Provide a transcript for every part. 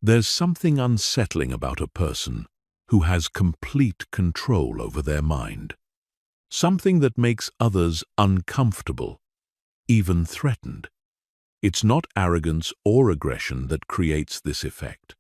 There's something unsettling about a person who has complete control over their mind. Something that makes others uncomfortable, even threatened. It's not arrogance or aggression that creates this effect.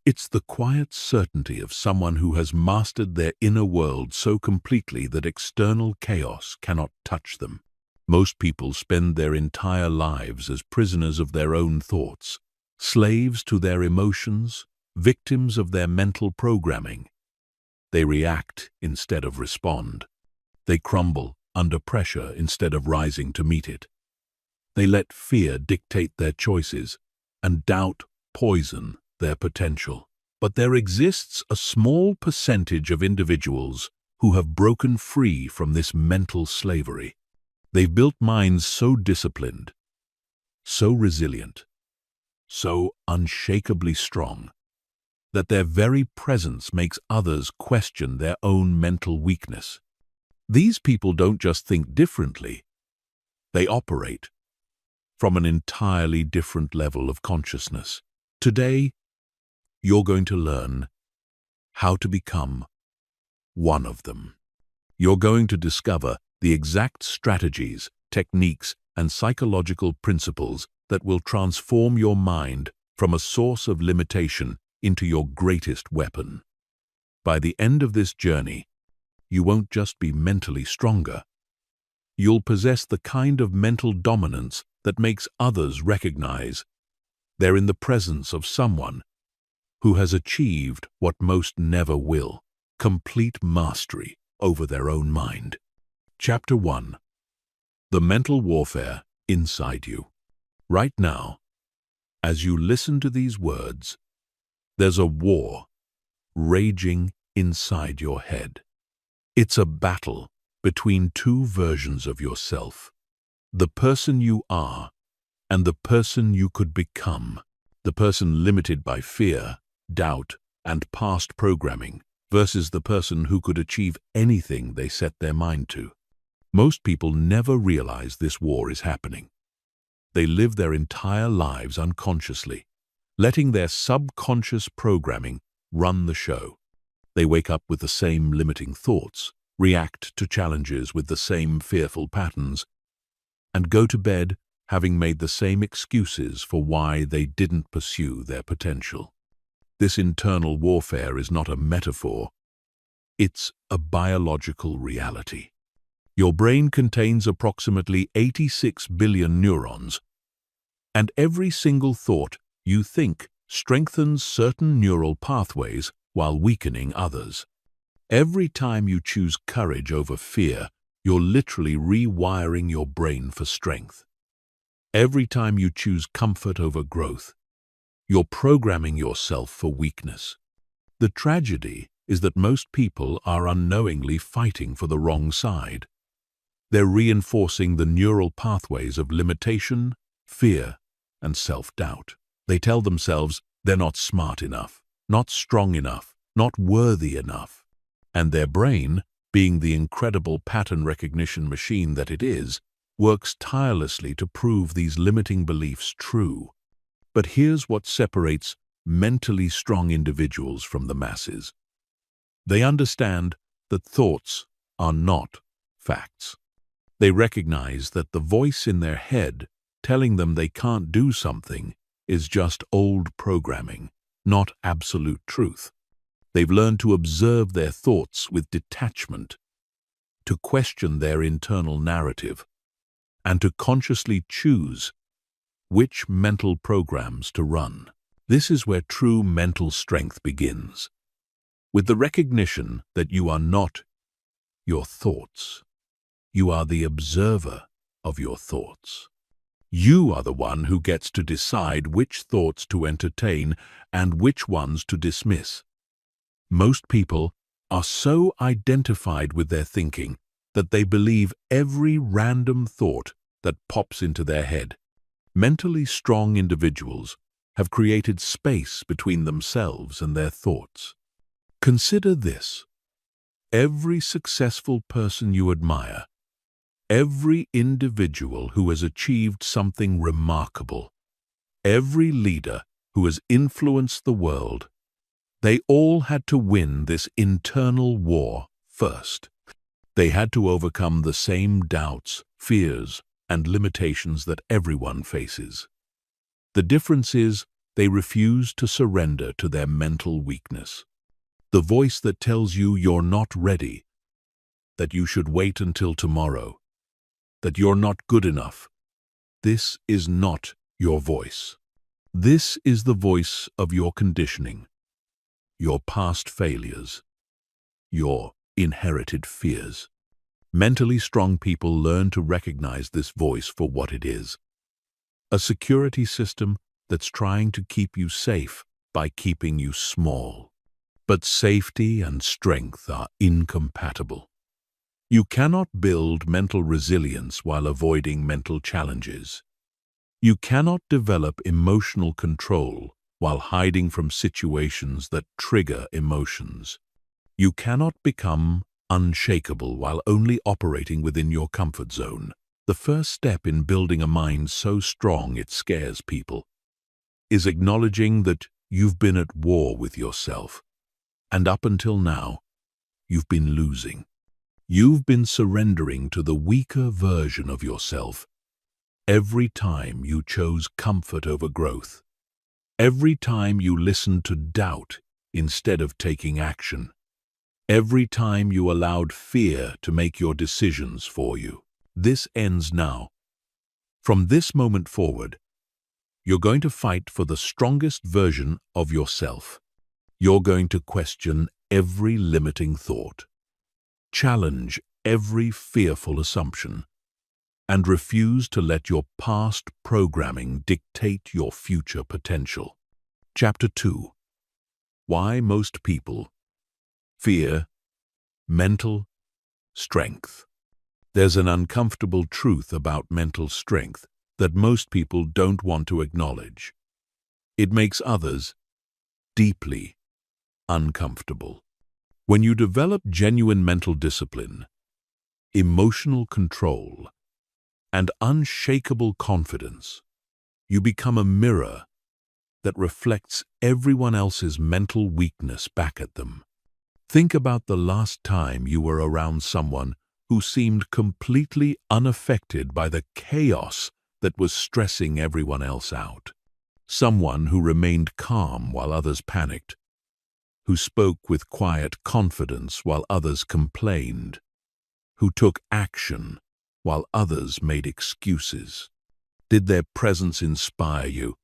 It's the quiet certainty of someone who has mastered their inner world so completely that external chaos cannot touch them. Most people spend their entire lives as prisoners of their own thoughts, slaves to their emotions, victims of their mental programming. They react instead of respond. They crumble under pressure instead of rising to meet it. They let fear dictate their choices and doubt poison their potential. But there exists a small percentage of individuals who have broken free from this mental slavery. They've built minds so disciplined, so resilient, so unshakably strong, that their very presence makes others question their own mental weakness. These people don't just think differently, they operate from an entirely different level of consciousness. Today, you're going to learn how to become one of them. You're going to discover the exact strategies, techniques, and psychological principles that will transform your mind from a source of limitation into your greatest weapon. By the end of this journey, you won't just be mentally stronger. You'll possess the kind of mental dominance that makes others recognize they're in the presence of someone who has achieved what most never will: complete mastery over their own mind. Chapter 1. The Mental Warfare Inside You. Right now, as you listen to these words, there's a war raging inside your head. It's a battle between two versions of yourself: the person you are and the person you could become. The person limited by fear, doubt, and past programming versus the person who could achieve anything they set their mind to. Most people never realize this war is happening. They live their entire lives unconsciously, letting their subconscious programming run the show. They wake up with the same limiting thoughts, react to challenges with the same fearful patterns, and go to bed having made the same excuses for why they didn't pursue their potential. This internal warfare is not a metaphor, it's a biological reality. Your brain contains approximately 86 billion neurons, and every single thought you think strengthens certain neural pathways while weakening others. Every time you choose courage over fear, you're literally rewiring your brain for strength. Every time you choose comfort over growth, you're programming yourself for weakness. The tragedy is that most people are unknowingly fighting for the wrong side. They're reinforcing the neural pathways of limitation, fear, and self-doubt. They tell themselves they're not smart enough, not strong enough, not worthy enough. And their brain, being the incredible pattern recognition machine that it is, works tirelessly to prove these limiting beliefs true. But here's what separates mentally strong individuals from the masses. They understand that thoughts are not facts. They recognize that the voice in their head telling them they can't do something is just old programming, not absolute truth. They've learned to observe their thoughts with detachment, to question their internal narrative, and to consciously choose which mental programs to run. This is where true mental strength begins, with the recognition that you are not your thoughts. You are the observer of your thoughts. You are the one who gets to decide which thoughts to entertain and which ones to dismiss. Most people are so identified with their thinking that they believe every random thought that pops into their head. Mentally strong individuals have created space between themselves and their thoughts. Consider this: every successful person you admire, every individual who has achieved something remarkable, every leader who has influenced the world, they all had to win this internal war first. They had to overcome the same doubts, fears, and limitations that everyone faces. The difference is they refuse to surrender to their mental weakness. The voice that tells you you're not ready, that you should wait until tomorrow, that you're not good enough. This is not your voice. This is the voice of your conditioning, your past failures, your inherited fears. Mentally strong people learn to recognize this voice for what it is: a security system that's trying to keep you safe by keeping you small. But safety and strength are incompatible. You cannot build mental resilience while avoiding mental challenges. You cannot develop emotional control while hiding from situations that trigger emotions. You cannot become unshakable while only operating within your comfort zone. The first step in building a mind so strong it scares people is acknowledging that you've been at war with yourself, and up until now, you've been losing. You've been surrendering to the weaker version of yourself every time you chose comfort over growth, every time you listened to doubt instead of taking action, every time you allowed fear to make your decisions for you. This ends now. From this moment forward, you're going to fight for the strongest version of yourself. You're going to question every limiting thought, challenge every fearful assumption, and refuse to let your past programming dictate your future potential. Chapter 2. Why most people fear mental strength. There's an uncomfortable truth about mental strength that most people don't want to acknowledge. It makes others deeply uncomfortable. When you develop genuine mental discipline, emotional control, and unshakable confidence, you become a mirror that reflects everyone else's mental weakness back at them. Think about the last time you were around someone who seemed completely unaffected by the chaos that was stressing everyone else out. Someone who remained calm while others panicked, who spoke with quiet confidence while others complained, who took action while others made excuses. Did their presence inspire you,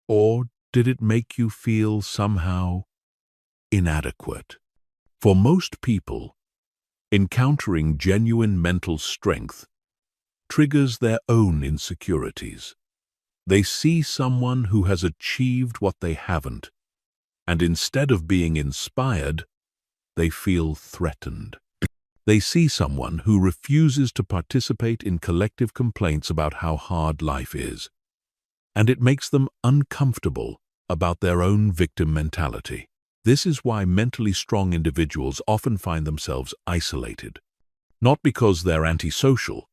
or did it make you feel somehow inadequate? For most people, encountering genuine mental strength triggers their own insecurities. They see someone who has achieved what they haven't, and instead of being inspired, they feel threatened. They see someone who refuses to participate in collective complaints about how hard life is, and it makes them uncomfortable about their own victim mentality. This is why mentally strong individuals often find themselves isolated, not because they're antisocial,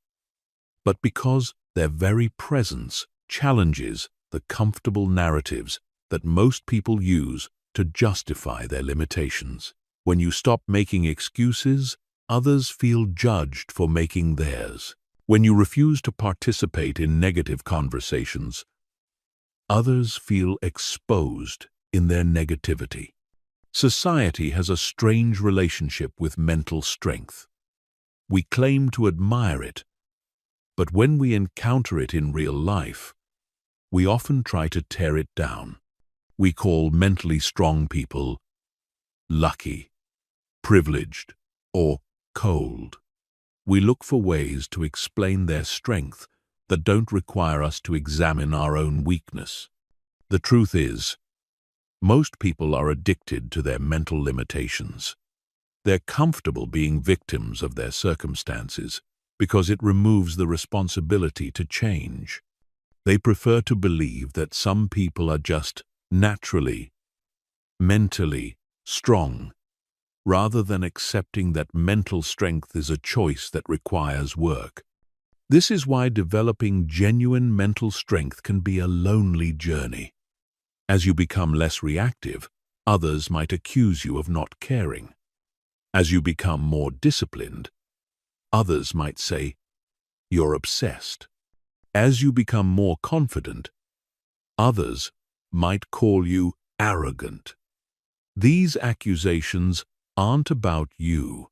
but because their very presence challenges the comfortable narratives that most people use to justify their limitations. When you stop making excuses, others feel judged for making theirs. When you refuse to participate in negative conversations, others feel exposed in their negativity. Society has a strange relationship with mental strength. We claim to admire it, but when we encounter it in real life, we often try to tear it down. We call mentally strong people lucky, privileged, or cold. We look for ways to explain their strength that don't require us to examine our own weakness. The truth is, most people are addicted to their mental limitations. They're comfortable being victims of their circumstances because it removes the responsibility to change. They prefer to believe that some people are just naturally, mentally strong, rather than accepting that mental strength is a choice that requires work. This is why developing genuine mental strength can be a lonely journey. As you become less reactive, others might accuse you of not caring. As you become more disciplined, others might say, "You're obsessed." As you become more confident, others might call you arrogant. These accusations aren't about you.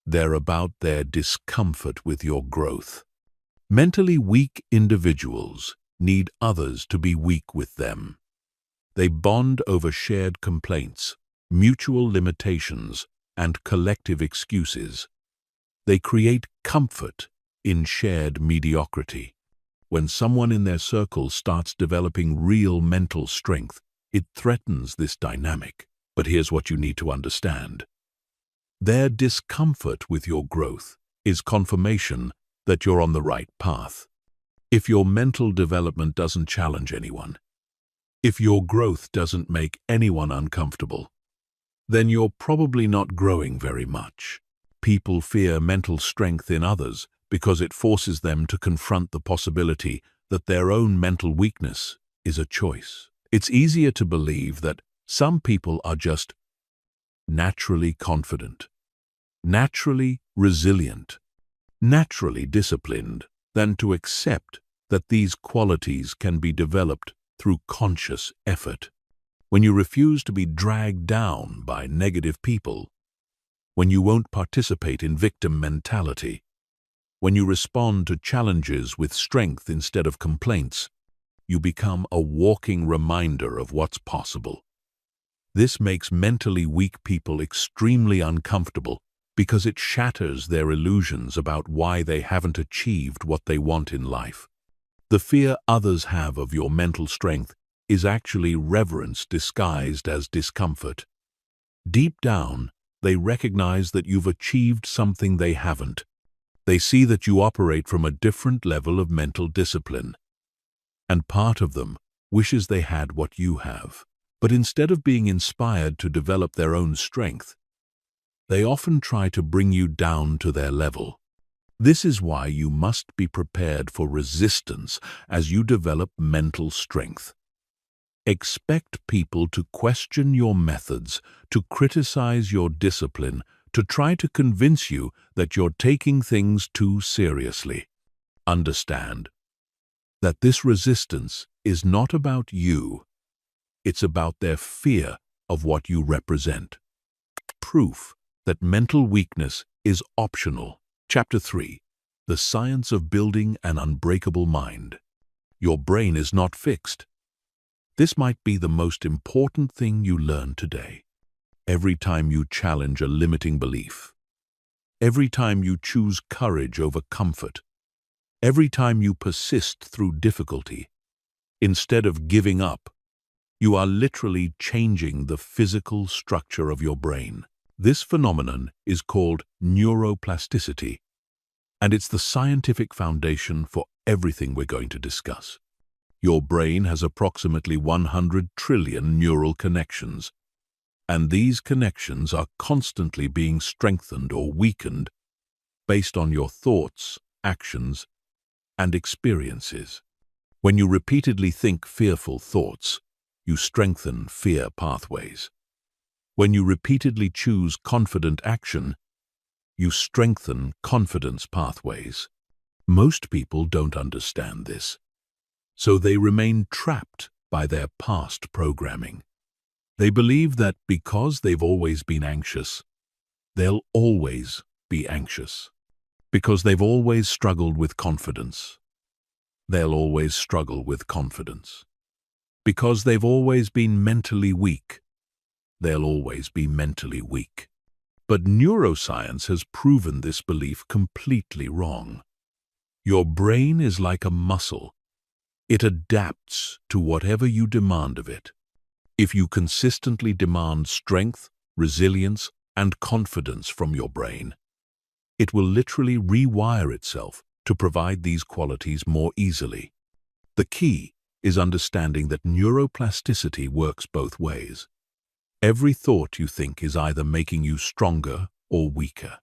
They're about their discomfort with your growth. Mentally weak individuals need others to be weak with them. They bond over shared complaints, mutual limitations, and collective excuses. They create comfort in shared mediocrity. When someone in their circle starts developing real mental strength, it threatens this dynamic. But here's what you need to understand. Their discomfort with your growth is confirmation that you're on the right path. If your mental development doesn't challenge anyone, if your growth doesn't make anyone uncomfortable, then you're probably not growing very much. People fear mental strength in others because it forces them to confront the possibility that their own mental weakness is a choice. It's easier to believe that some people are just naturally confident, naturally resilient, naturally disciplined, than to accept that these qualities can be developed through conscious effort. When you refuse to be dragged down by negative people, when you won't participate in victim mentality, when you respond to challenges with strength instead of complaints, you become a walking reminder of what's possible. This makes mentally weak people extremely uncomfortable because it shatters their illusions about why they haven't achieved what they want in life. The fear others have of your mental strength is actually reverence disguised as discomfort. Deep down, they recognize that you've achieved something they haven't. They see that you operate from a different level of mental discipline. And part of them wishes they had what you have. But instead of being inspired to develop their own strength, they often try to bring you down to their level. This is why you must be prepared for resistance as you develop mental strength. Expect people to question your methods, to criticize your discipline, to try to convince you that you're taking things too seriously. Understand that this resistance is not about you. It's about their fear of what you represent. Proof that mental weakness is optional. Chapter 3. The Science of Building an Unbreakable Mind. Your brain is not fixed. This might be the most important thing you learn today. Every time you challenge a limiting belief, every time you choose courage over comfort, every time you persist through difficulty, instead of giving up, you are literally changing the physical structure of your brain. This phenomenon is called neuroplasticity, and it's the scientific foundation for everything we're going to discuss. Your brain has approximately 100 trillion neural connections, and these connections are constantly being strengthened or weakened based on your thoughts, actions, and experiences. When you repeatedly think fearful thoughts, you strengthen fear pathways. When you repeatedly choose confident action, you strengthen confidence pathways. Most people don't understand this, so they remain trapped by their past programming. They believe that because they've always been anxious, they'll always be anxious. Because they've always struggled with confidence, they'll always struggle with confidence. Because they've always been mentally weak, they'll always be mentally weak. But neuroscience has proven this belief completely wrong. Your brain is like a muscle. It adapts to whatever you demand of it. If you consistently demand strength, resilience, and confidence from your brain, it will literally rewire itself to provide these qualities more easily. The key is understanding that neuroplasticity works both ways. Every thought you think is either making you stronger or weaker.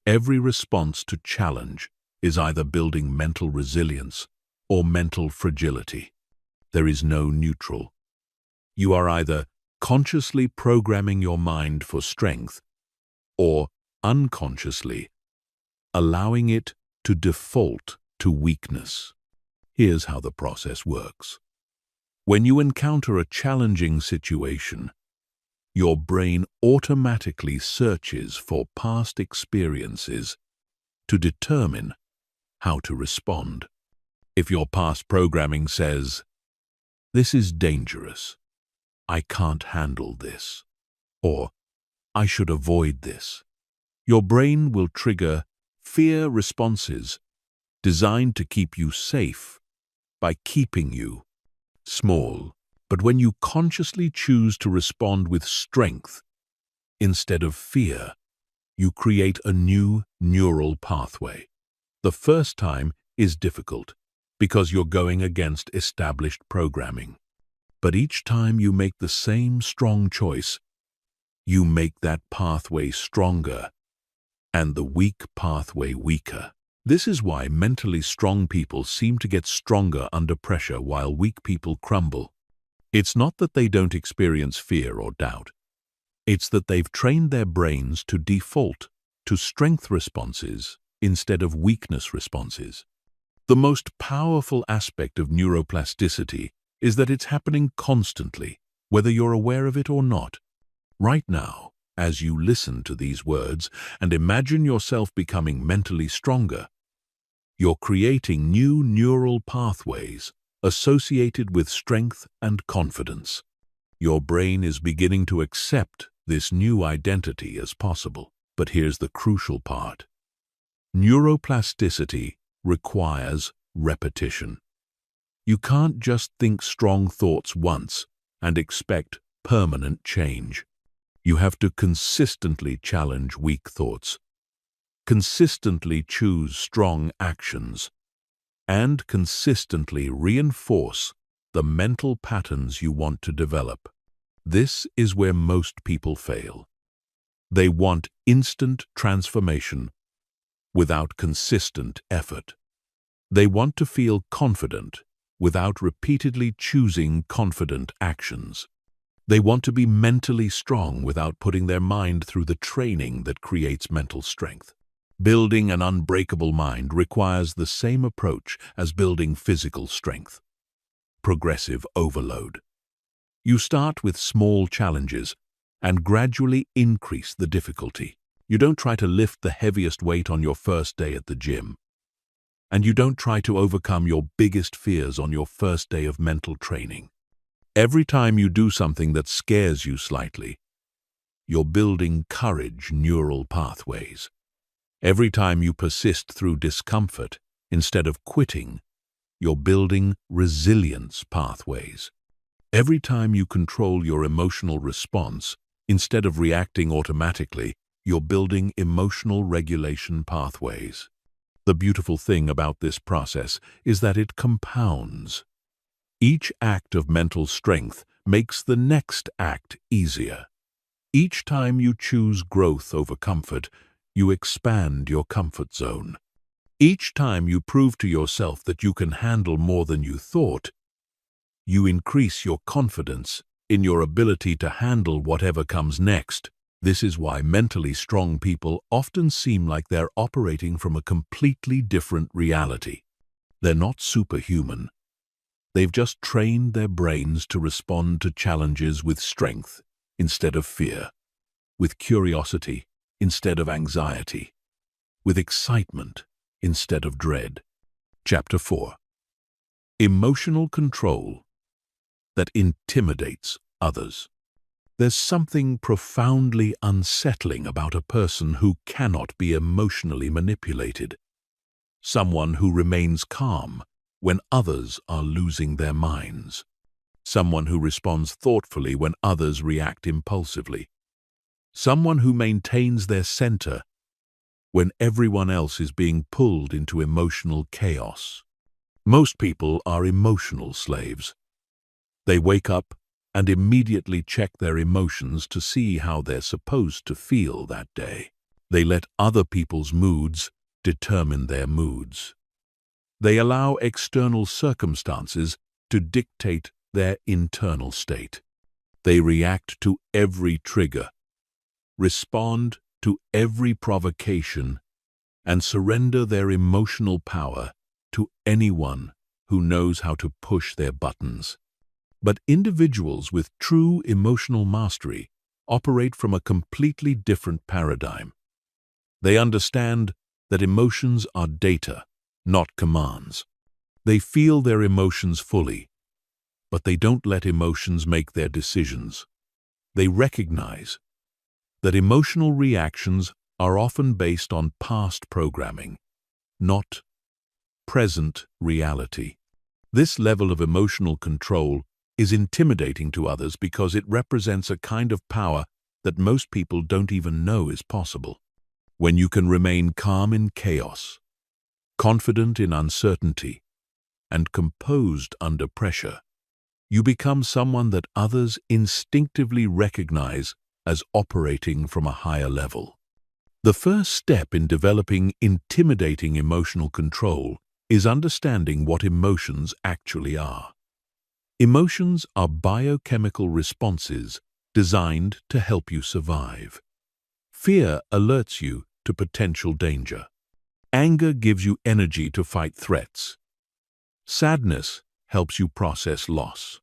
Every response to challenge is either building mental resilience or mental fragility. There is no neutral. You are either consciously programming your mind for strength or unconsciously allowing it to default to weakness. Here's how the process works. When you encounter a challenging situation, your brain automatically searches for past experiences to determine how to respond. If your past programming says, "This is dangerous," "I can't handle this," or "I should avoid this," your brain will trigger fear responses designed to keep you safe by keeping you small. But when you consciously choose to respond with strength instead of fear, you create a new neural pathway. The first time is difficult because you're going against established programming. But each time you make the same strong choice, you make that pathway stronger and the weak pathway weaker. This is why mentally strong people seem to get stronger under pressure while weak people crumble. It's not that they don't experience fear or doubt. It's that they've trained their brains to default to strength responses instead of weakness responses. The most powerful aspect of neuroplasticity is that it's happening constantly, whether you're aware of it or not. Right now, as you listen to these words and imagine yourself becoming mentally stronger, you're creating new neural pathways associated with strength and confidence. Your brain is beginning to accept this new identity as possible. But here's the crucial part. Neuroplasticity requires repetition. You can't just think strong thoughts once and expect permanent change. You have to consistently challenge weak thoughts, consistently choose strong actions, and consistently reinforce the mental patterns you want to develop. This is where most people fail. They want instant transformation without consistent effort. They want to feel confident without repeatedly choosing confident actions. They want to be mentally strong without putting their mind through the training that creates mental strength. Building an unbreakable mind requires the same approach as building physical strength. Progressive overload. You start with small challenges and gradually increase the difficulty. You don't try to lift the heaviest weight on your first day at the gym. And you don't try to overcome your biggest fears on your first day of mental training. Every time you do something that scares you slightly, you're building courage neural pathways. Every time you persist through discomfort instead of quitting, you're building resilience pathways. Every time you control your emotional response instead of reacting automatically, you're building emotional regulation pathways. The beautiful thing about this process is that it compounds. Each act of mental strength makes the next act easier. Each time you choose growth over comfort, you expand your comfort zone. Each time you prove to yourself that you can handle more than you thought, you increase your confidence in your ability to handle whatever comes next. This is why mentally strong people often seem like they're operating from a completely different reality. They're not superhuman. They've just trained their brains to respond to challenges with strength instead of fear, with curiosity instead of anxiety, with excitement instead of dread. Chapter 4. Emotional control that intimidates others. There's something profoundly unsettling about a person who cannot be emotionally manipulated. Someone who remains calm when others are losing their minds. Someone who responds thoughtfully when others react impulsively. Someone who maintains their center when everyone else is being pulled into emotional chaos. Most people are emotional slaves. They wake up and immediately check their emotions to see how they're supposed to feel that day. They let other people's moods determine their moods. They allow external circumstances to dictate their internal state. They react to every trigger, respond to every provocation, and surrender their emotional power to anyone who knows how to push their buttons. But individuals with true emotional mastery operate from a completely different paradigm. They understand that emotions are data, not commands. They feel their emotions fully, but they don't let emotions make their decisions. They recognize that emotional reactions are often based on past programming, not present reality. This level of emotional control is intimidating to others because it represents a kind of power that most people don't even know is possible. When you can remain calm in chaos, confident in uncertainty, and composed under pressure, you become someone that others instinctively recognize as operating from a higher level. The first step in developing intimidating emotional control is understanding what emotions actually are. Emotions are biochemical responses designed to help you survive. Fear alerts you to potential danger. Anger gives you energy to fight threats. Sadness helps you process loss.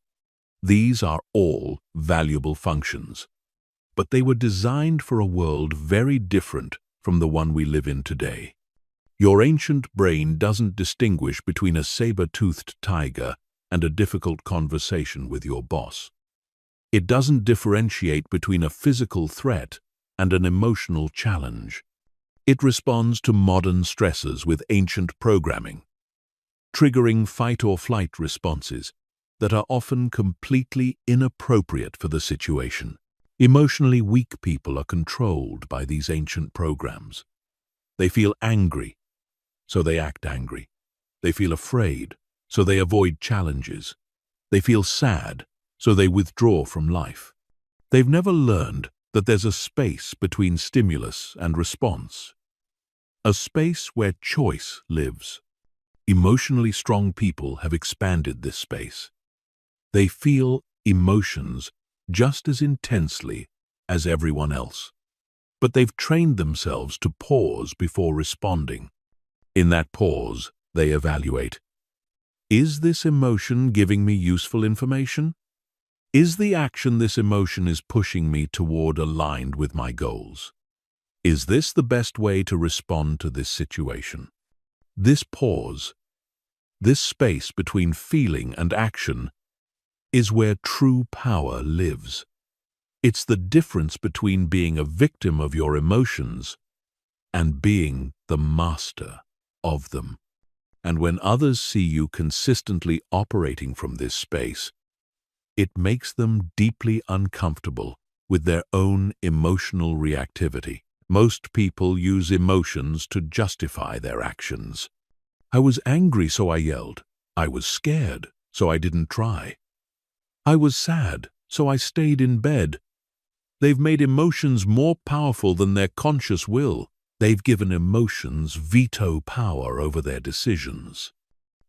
These are all valuable functions, but they were designed for a world very different from the one we live in today. Your ancient brain doesn't distinguish between a saber-toothed tiger and a difficult conversation with your boss. It doesn't differentiate between a physical threat and an emotional challenge. It responds to modern stressors with ancient programming, triggering fight-or-flight responses that are often completely inappropriate for the situation. Emotionally weak people are controlled by these ancient programs. They feel angry, so they act angry. They feel afraid, so they avoid challenges. They feel sad, so they withdraw from life. They've never learned that there's a space between stimulus and response, a space where choice lives. Emotionally strong people have expanded this space. They feel emotions just as intensely as everyone else, but they've trained themselves to pause before responding. In that pause, they evaluate. Is this emotion giving me useful information? Is the action this emotion is pushing me toward aligned with my goals? Is this the best way to respond to this situation? This pause, this space between feeling and action, is where true power lives. It's the difference between being a victim of your emotions and being the master of them. And when others see you consistently operating from this space, it makes them deeply uncomfortable with their own emotional reactivity. Most people use emotions to justify their actions. I was angry, so I yelled. I was scared, so I didn't try. I was sad, so I stayed in bed. They've made emotions more powerful than their conscious will. They've given emotions veto power over their decisions.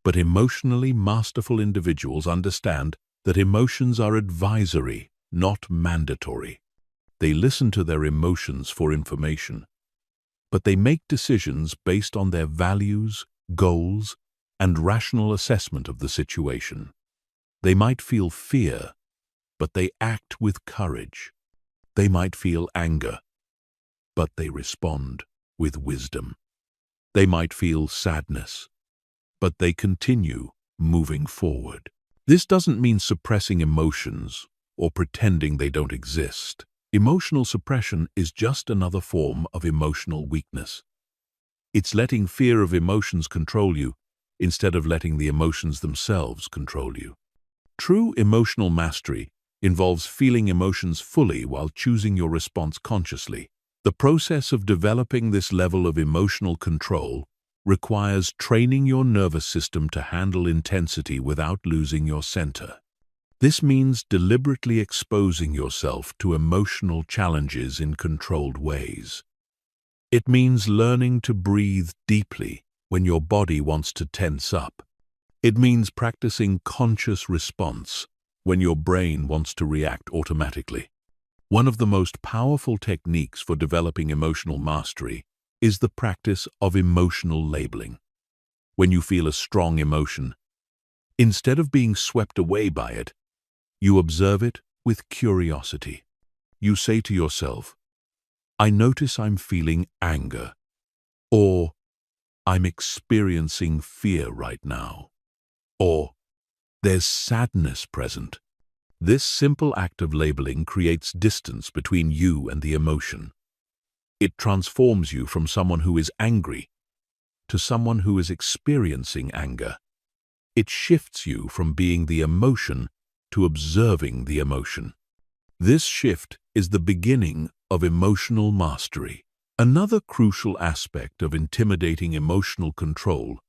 But emotionally masterful individuals understand that emotions are advisory, not mandatory. They listen to their emotions for information, but they make decisions based on their values, goals, and rational assessment of the situation. They might feel fear, but they act with courage. They might feel anger, but they respond with wisdom. They might feel sadness, but they continue moving forward. This doesn't mean suppressing emotions or pretending they don't exist. Emotional suppression is just another form of emotional weakness. It's letting fear of emotions control you instead of letting the emotions themselves control you. True emotional mastery involves feeling emotions fully while choosing your response consciously. The process of developing this level of emotional control requires training your nervous system to handle intensity without losing your center. This means deliberately exposing yourself to emotional challenges in controlled ways. It means learning to breathe deeply when your body wants to tense up. It means practicing conscious response when your brain wants to react automatically. One of the most powerful techniques for developing emotional mastery is the practice of emotional labeling. When you feel a strong emotion, instead of being swept away by it, you observe it with curiosity. You say to yourself, "I notice I'm feeling anger," or "I'm experiencing fear right now," or "there's sadness present." This simple act of labeling creates distance between you and the emotion. It transforms you from someone who is angry to someone who is experiencing anger. It shifts you from being the emotion to observing the emotion. This shift is the beginning of emotional mastery. Another crucial aspect of intimidating emotional control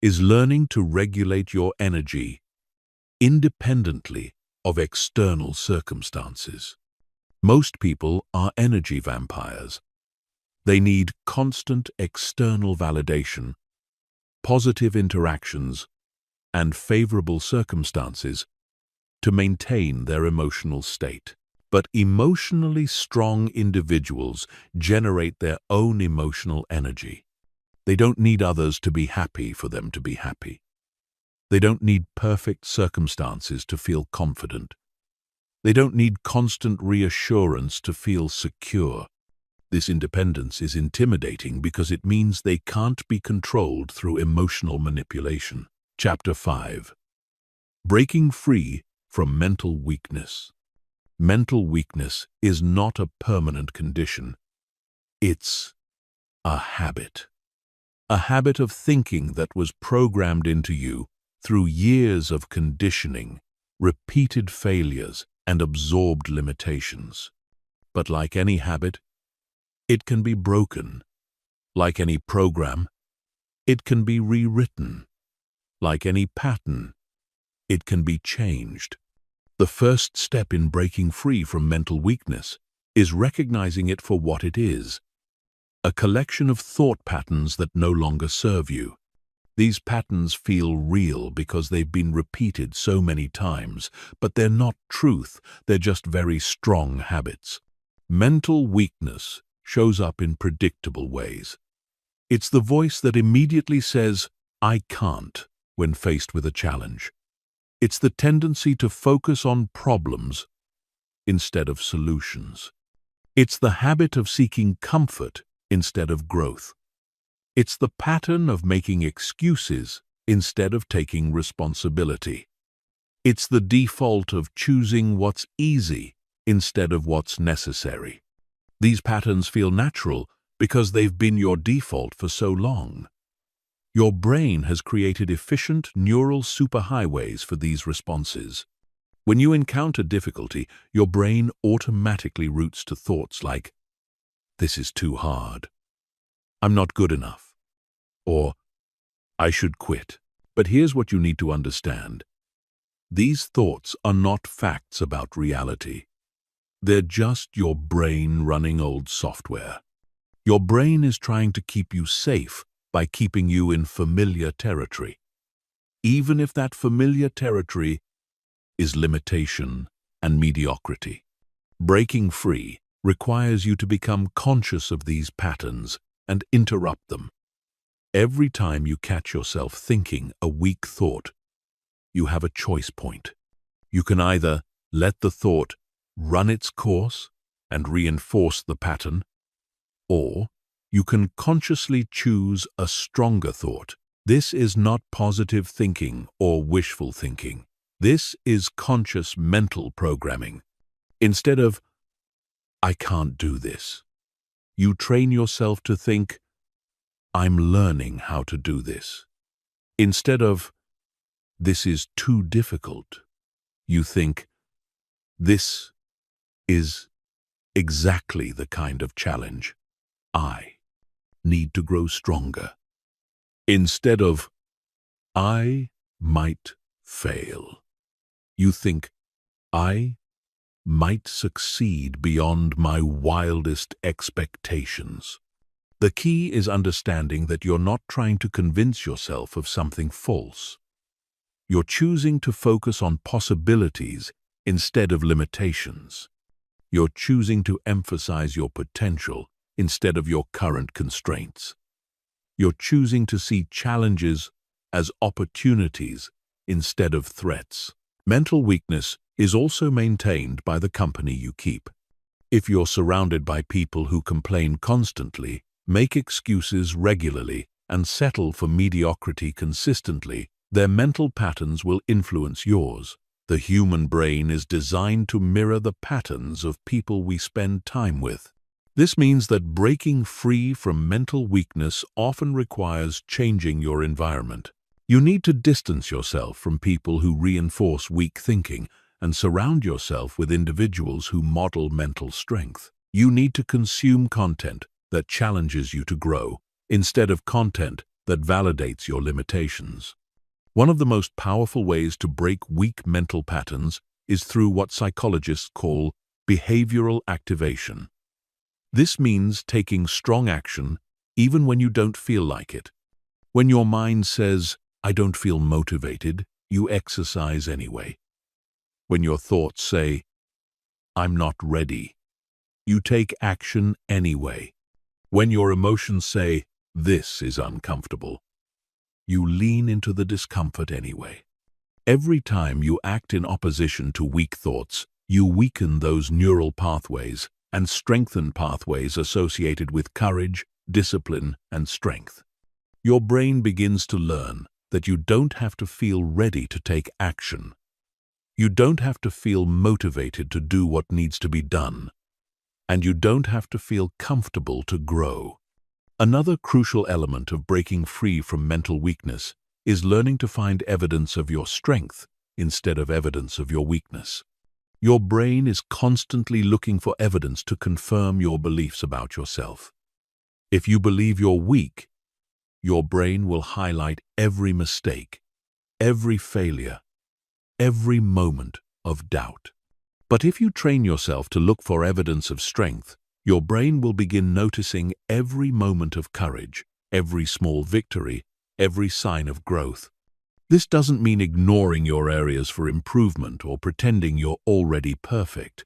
is learning to regulate your energy independently of external circumstances. Most people are energy vampires. They need constant external validation, positive interactions, and favorable circumstances to maintain their emotional state. But emotionally strong individuals generate their own emotional energy. They don't need others to be happy for them to be happy. They don't need perfect circumstances to feel confident. They don't need constant reassurance to feel secure. This independence is intimidating because it means they can't be controlled through emotional manipulation. Chapter 5. Breaking free from mental weakness. Mental weakness is not a permanent condition. It's a habit. A habit of thinking that was programmed into you through years of conditioning, repeated failures, and absorbed limitations. But like any habit, it can be broken. Like any program, it can be rewritten. Like any pattern, it can be changed. The first step in breaking free from mental weakness is recognizing it for what it is: a collection of thought patterns that no longer serve you. These patterns feel real because they've been repeated so many times, but they're not truth, they're just very strong habits. Mental weakness shows up in predictable ways. It's the voice that immediately says, "I can't," when faced with a challenge. It's the tendency to focus on problems instead of solutions. It's the habit of seeking comfort instead of growth. It's the pattern of making excuses instead of taking responsibility. It's the default of choosing what's easy instead of what's necessary. These patterns feel natural because they've been your default for so long. Your brain has created efficient neural superhighways for these responses. When you encounter difficulty, your brain automatically routes to thoughts like, "This is too hard," "I'm not good enough," or "I should quit." But here's what you need to understand. These thoughts are not facts about reality. They're just your brain running old software. Your brain is trying to keep you safe by keeping you in familiar territory, even if that familiar territory is limitation and mediocrity. Breaking free requires you to become conscious of these patterns and interrupt them. Every time you catch yourself thinking a weak thought, you have a choice point. You can either let the thought run its course and reinforce the pattern, or you can consciously choose a stronger thought. This is not positive thinking or wishful thinking. This is conscious mental programming. Instead of, "I can't do this," you train yourself to think, "I'm learning how to do this." Instead of, "This is too difficult," you think, "This is exactly the kind of challenge I need to grow stronger." Instead of, "I might fail," you think, "I might succeed beyond my wildest expectations." The key is understanding that you're not trying to convince yourself of something false. You're choosing to focus on possibilities instead of limitations. You're choosing to emphasize your potential instead of your current constraints. You're choosing to see challenges as opportunities instead of threats. Mental weakness is also maintained by the company you keep. If you're surrounded by people who complain constantly, make excuses regularly, and settle for mediocrity consistently, their mental patterns will influence yours. The human brain is designed to mirror the patterns of people we spend time with. This means that breaking free from mental weakness often requires changing your environment. You need to distance yourself from people who reinforce weak thinking and surround yourself with individuals who model mental strength. You need to consume content that challenges you to grow, instead of content that validates your limitations. One of the most powerful ways to break weak mental patterns is through what psychologists call behavioral activation. This means taking strong action even when you don't feel like it. When your mind says, "I don't feel motivated," you exercise anyway. When your thoughts say, "I'm not ready," you take action anyway. When your emotions say, "This is uncomfortable," you lean into the discomfort anyway. Every time you act in opposition to weak thoughts, you weaken those neural pathways and strengthen pathways associated with courage, discipline, and strength. Your brain begins to learn that you don't have to feel ready to take action. You don't have to feel motivated to do what needs to be done. And you don't have to feel comfortable to grow. Another crucial element of breaking free from mental weakness is learning to find evidence of your strength instead of evidence of your weakness. Your brain is constantly looking for evidence to confirm your beliefs about yourself. If you believe you're weak, your brain will highlight every mistake, every failure, every moment of doubt. But if you train yourself to look for evidence of strength, your brain will begin noticing every moment of courage, every small victory, every sign of growth. This doesn't mean ignoring your areas for improvement or pretending you're already perfect.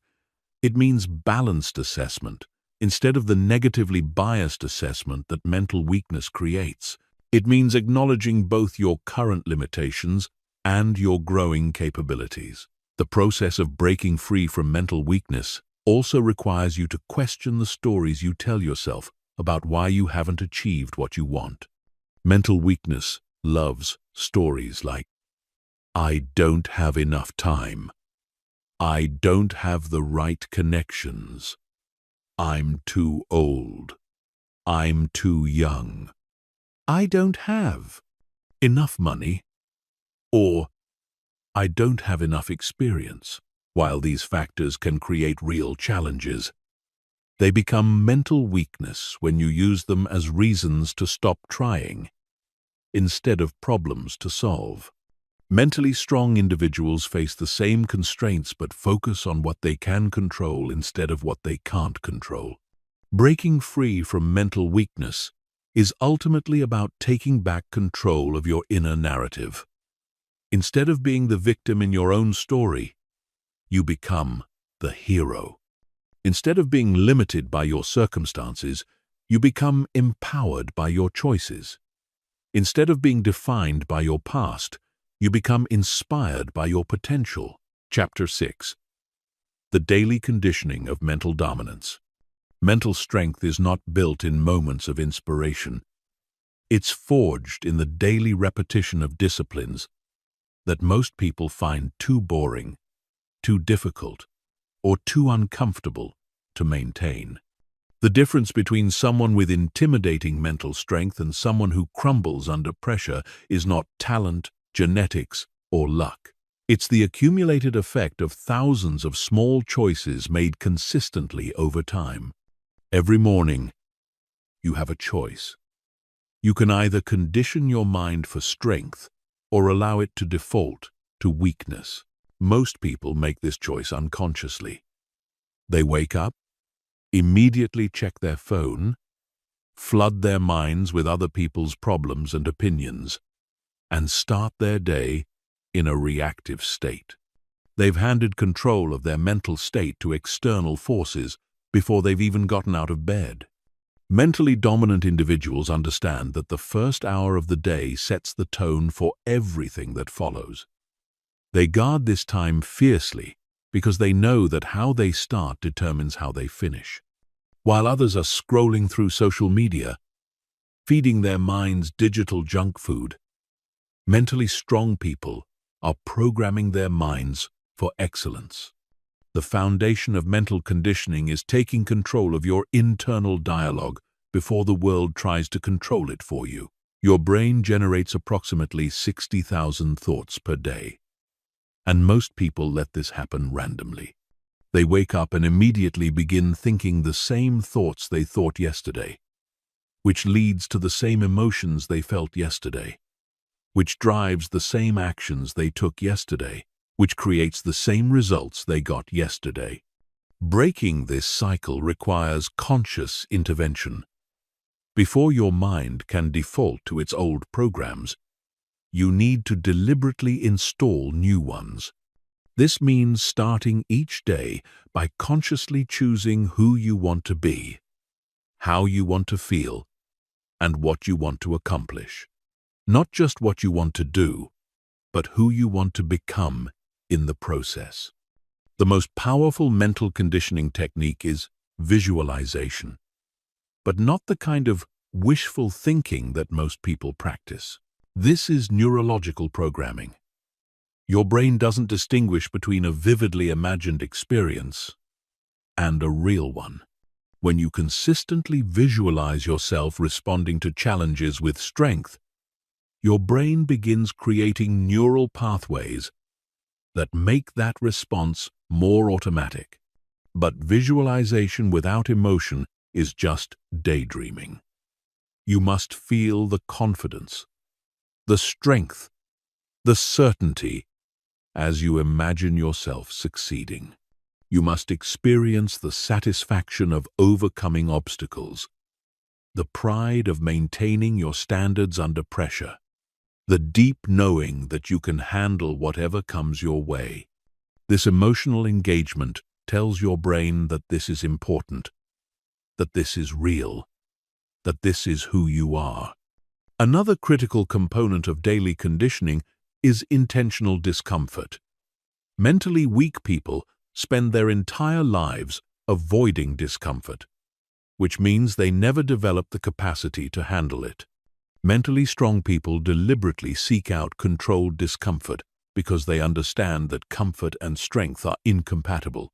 It means balanced assessment, instead of the negatively biased assessment that mental weakness creates. It means acknowledging both your current limitations and your growing capabilities. The process of breaking free from mental weakness also requires you to question the stories you tell yourself about why you haven't achieved what you want. Mental weakness loves stories like, "I don't have enough time," "I don't have the right connections," "I'm too old," "I'm too young," "I don't have enough money," or "I don't have enough experience." While these factors can create real challenges, they become mental weakness when you use them as reasons to stop trying, instead of problems to solve. Mentally strong individuals face the same constraints but focus on what they can control instead of what they can't control. Breaking free from mental weakness is ultimately about taking back control of your inner narrative. Instead of being the victim in your own story, you become the hero. Instead of being limited by your circumstances, you become empowered by your choices. Instead of being defined by your past, you become inspired by your potential. Chapter 6. The Daily Conditioning of Mental Dominance. Mental strength is not built in moments of inspiration. It's forged in the daily repetition of disciplines that most people find too boring, too difficult, or too uncomfortable to maintain. The difference between someone with intimidating mental strength and someone who crumbles under pressure is not talent, genetics, or luck. It's the accumulated effect of thousands of small choices made consistently over time. Every morning, you have a choice. You can either condition your mind for strength or allow it to default to weakness. Most people make this choice unconsciously. They wake up, immediately check their phone, flood their minds with other people's problems and opinions, and start their day in a reactive state. They've handed control of their mental state to external forces before they've even gotten out of bed. Mentally dominant individuals understand that the first hour of the day sets the tone for everything that follows. They guard this time fiercely because they know that how they start determines how they finish. While others are scrolling through social media, feeding their minds digital junk food, mentally strong people are programming their minds for excellence. The foundation of mental conditioning is taking control of your internal dialogue before the world tries to control it for you. Your brain generates approximately 60,000 thoughts per day, and most people let this happen randomly. They wake up and immediately begin thinking the same thoughts they thought yesterday, which leads to the same emotions they felt yesterday, which drives the same actions they took yesterday, which creates the same results they got yesterday. Breaking this cycle requires conscious intervention. Before your mind can default to its old programs, you need to deliberately install new ones. This means starting each day by consciously choosing who you want to be, how you want to feel, and what you want to accomplish. Not just what you want to do, but who you want to become in the process. The most powerful mental conditioning technique is visualization, but not the kind of wishful thinking that most people practice. This is neurological programming. Your brain doesn't distinguish between a vividly imagined experience and a real one. When you consistently visualize yourself responding to challenges with strength, your brain begins creating neural pathways that make that response more automatic. But visualization without emotion is just daydreaming. You must feel the confidence, the strength, the certainty as you imagine yourself succeeding. You must experience the satisfaction of overcoming obstacles, the pride of maintaining your standards under pressure, the deep knowing that you can handle whatever comes your way. This emotional engagement tells your brain that this is important, that this is real, that this is who you are. Another critical component of daily conditioning is intentional discomfort. Mentally weak people spend their entire lives avoiding discomfort, which means they never develop the capacity to handle it. Mentally strong people deliberately seek out controlled discomfort because they understand that comfort and strength are incompatible.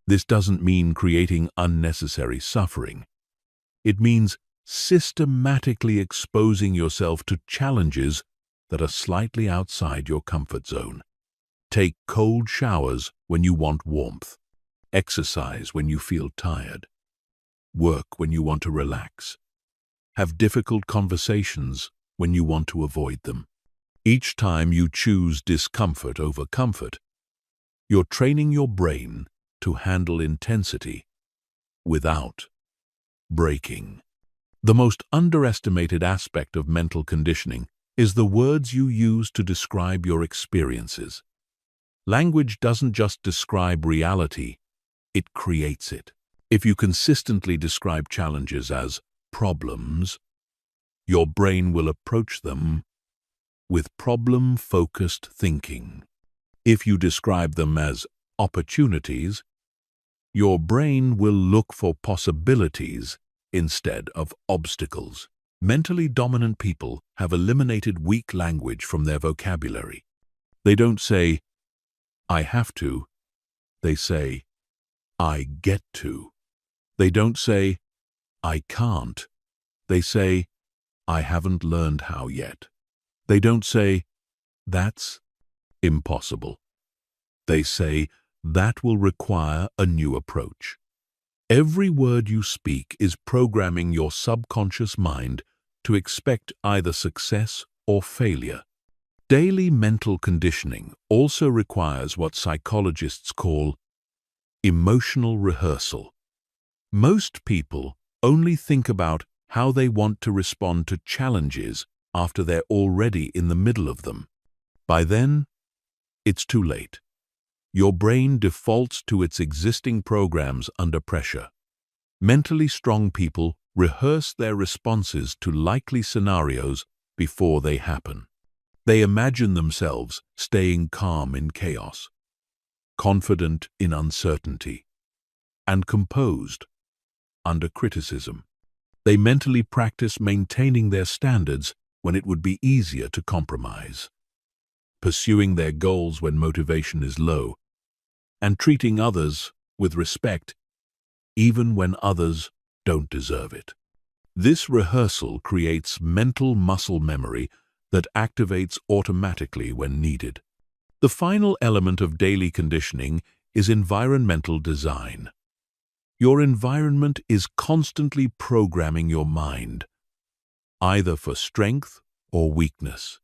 This doesn't mean creating unnecessary suffering. It means systematically exposing yourself to challenges that are slightly outside your comfort zone. Take cold showers when you want warmth, exercise when you feel tired, work when you want to relax, have difficult conversations when you want to avoid them. Each time you choose discomfort over comfort, you're training your brain to handle intensity without breaking. The most underestimated aspect of mental conditioning is the words you use to describe your experiences. Language doesn't just describe reality, it creates it. If you consistently describe challenges as problems, your brain will approach them with problem-focused thinking. If you describe them as opportunities, your brain will look for possibilities instead of obstacles. Mentally dominant people have eliminated weak language from their vocabulary. They don't say, "I have to." They say, "I get to." They don't say, "I can't." They say, "I haven't learned how yet." They don't say, "That's impossible." They say, "That will require a new approach." Every word you speak is programming your subconscious mind to expect either success or failure. Daily mental conditioning also requires what psychologists call emotional rehearsal. Most people only think about how they want to respond to challenges after they're already in the middle of them. By then, it's too late. Your brain defaults to its existing programs under pressure. Mentally strong people rehearse their responses to likely scenarios before they happen. They imagine themselves staying calm in chaos, confident in uncertainty, and composed under criticism. They mentally practice maintaining their standards when it would be easier to compromise, pursuing their goals when motivation is low, and treating others with respect even when others don't deserve it. This rehearsal creates mental muscle memory that activates automatically when needed. The final element of daily conditioning is environmental design. Your environment is constantly programming your mind, either for strength or weakness.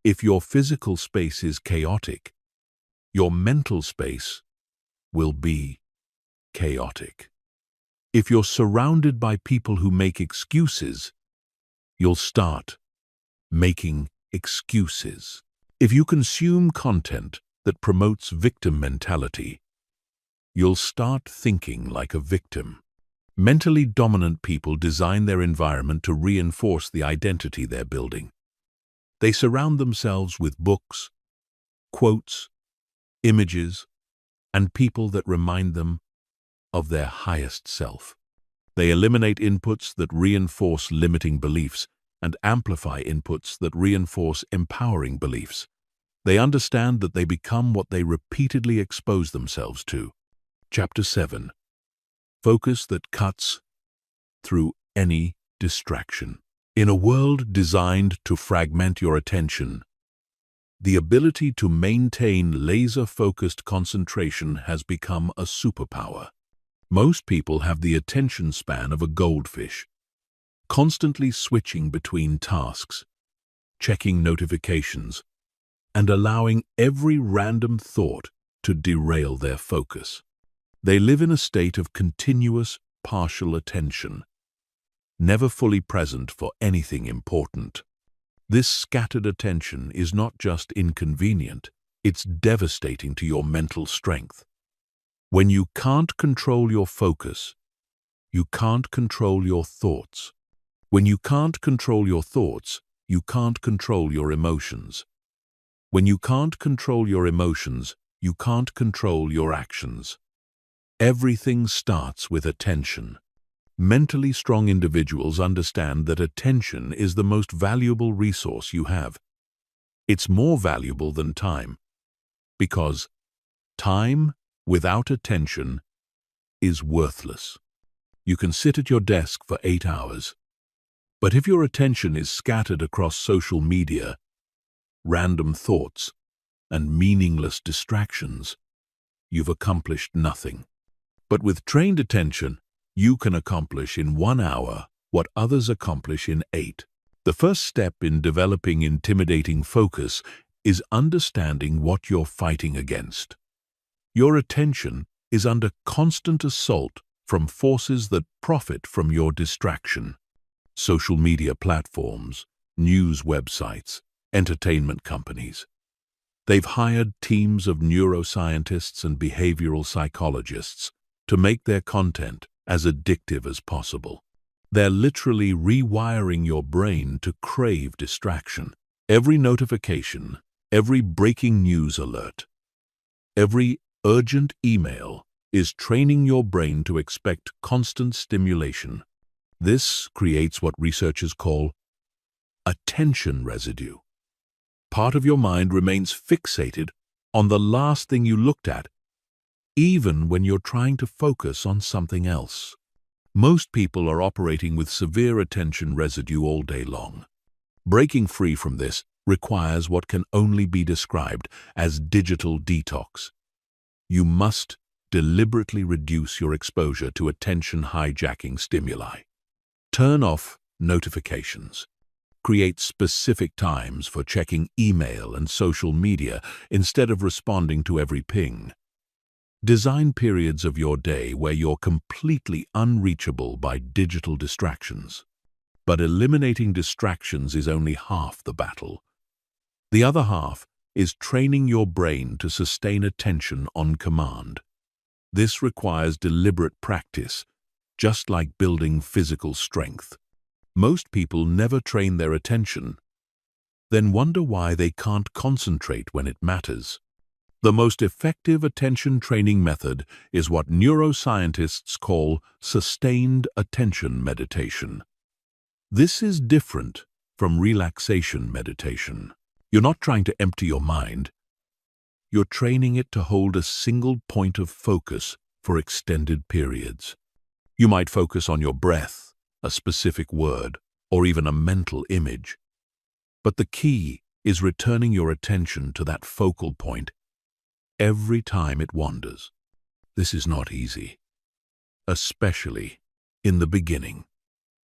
If your physical space is chaotic, your mental space will be chaotic. If you're surrounded by people who make excuses, you'll start making excuses. If you consume content that promotes victim mentality, you'll start thinking like a victim. Mentally dominant people design their environment to reinforce the identity they're building. They surround themselves with books, quotes, images, and people that remind them of their highest self. They eliminate inputs that reinforce limiting beliefs and amplify inputs that reinforce empowering beliefs. They understand that they become what they repeatedly expose themselves to. Chapter 7. Focus that cuts through any distraction. In a world designed to fragment your attention, the ability to maintain laser-focused concentration has become a superpower. Most people have the attention span of a goldfish, constantly switching between tasks, checking notifications, and allowing every random thought to derail their focus. They live in a state of continuous, partial attention, never fully present for anything important. This scattered attention is not just inconvenient, it's devastating to your mental strength. When you can't control your focus, you can't control your thoughts. When you can't control your thoughts, you can't control your emotions. When you can't control your emotions, you can't control your actions. Everything starts with attention. Mentally strong individuals understand that attention is the most valuable resource you have. It's more valuable than time, because time without attention is worthless. You can sit at your desk for 8 hours, but if your attention is scattered across social media, random thoughts, and meaningless distractions, you've accomplished nothing. But with trained attention, you can accomplish in 1 hour what others accomplish in 8. The first step in developing intimidating focus is understanding what you're fighting against. Your attention is under constant assault from forces that profit from your distraction. Social media platforms, news websites, entertainment companies. They've hired teams of neuroscientists and behavioral psychologists to make their content as addictive as possible. They're literally rewiring your brain to crave distraction. Every notification, every breaking news alert, every urgent email is training your brain to expect constant stimulation. This creates what researchers call attention residue. Part of your mind remains fixated on the last thing you looked at, even when you're trying to focus on something else. Most people are operating with severe attention residue all day long. Breaking free from this requires what can only be described as digital detox. You must deliberately reduce your exposure to attention-hijacking stimuli. Turn off notifications. Create specific times for checking email and social media instead of responding to every ping. Design periods of your day where you're completely unreachable by digital distractions. But eliminating distractions is only half the battle. The other half is training your brain to sustain attention on command. This requires deliberate practice, just like building physical strength. Most people never train their attention, then wonder why they can't concentrate when it matters. The most effective attention training method is what neuroscientists call sustained attention meditation. This is different from relaxation meditation. You're not trying to empty your mind. You're training it to hold a single point of focus for extended periods. You might focus on your breath, a specific word, or even a mental image. But the key is returning your attention to that focal point every time it wanders. This is not easy, especially in the beginning.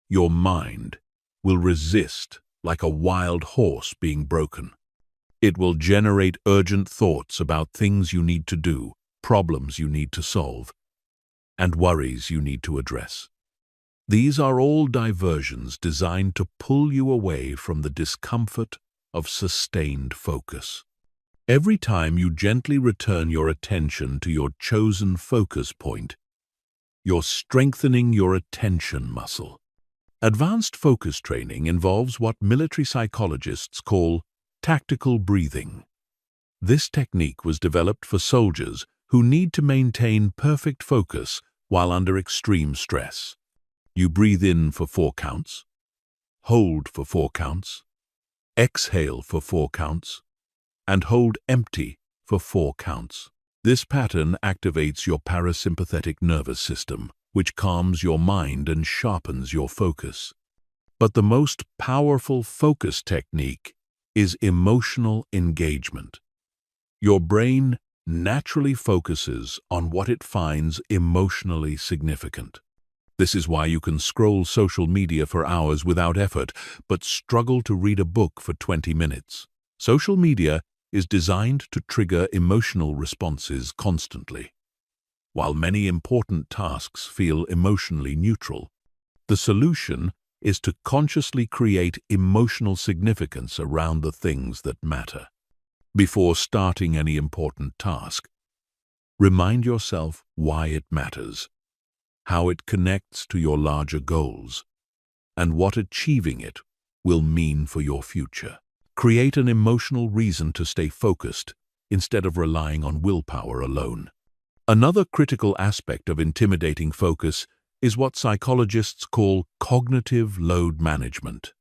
Your mind will resist like a wild horse being broken. It will generate urgent thoughts about things you need to do, problems you need to solve, and worries you need to address. These are all diversions designed to pull you away from the discomfort of sustained focus. Every time you gently return your attention to your chosen focus point, you're strengthening your attention muscle. Advanced focus training involves what military psychologists call tactical breathing. This technique was developed for soldiers who need to maintain perfect focus while under extreme stress. You breathe in for 4 counts, hold for 4 counts, exhale for 4 counts, and hold empty for 4 counts. This pattern activates your parasympathetic nervous system, which calms your mind and sharpens your focus. But the most powerful focus technique is emotional engagement. Your brain naturally focuses on what it finds emotionally significant. This is why you can scroll social media for hours without effort, but struggle to read a book for 20 minutes. Social media is designed to trigger emotional responses constantly. While many important tasks feel emotionally neutral, the solution is to consciously create emotional significance around the things that matter. Before starting any important task, remind yourself why it matters, how it connects to your larger goals, and what achieving it will mean for your future. Create an emotional reason to stay focused instead of relying on willpower alone. Another critical aspect of intimidating focus is what psychologists call cognitive load management.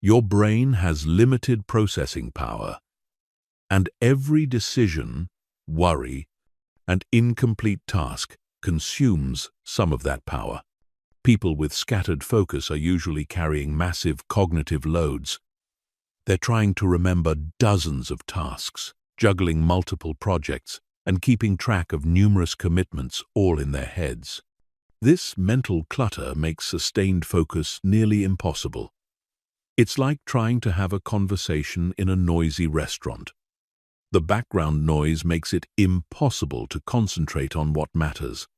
Your brain has limited processing power, and every decision, worry, and incomplete task consumes some of that power. People with scattered focus are usually carrying massive cognitive loads. They're trying to remember dozens of tasks, juggling multiple projects, and keeping track of numerous commitments all in their heads. This mental clutter makes sustained focus nearly impossible. It's like trying to have a conversation in a noisy restaurant. The background noise makes it impossible to concentrate on what matters.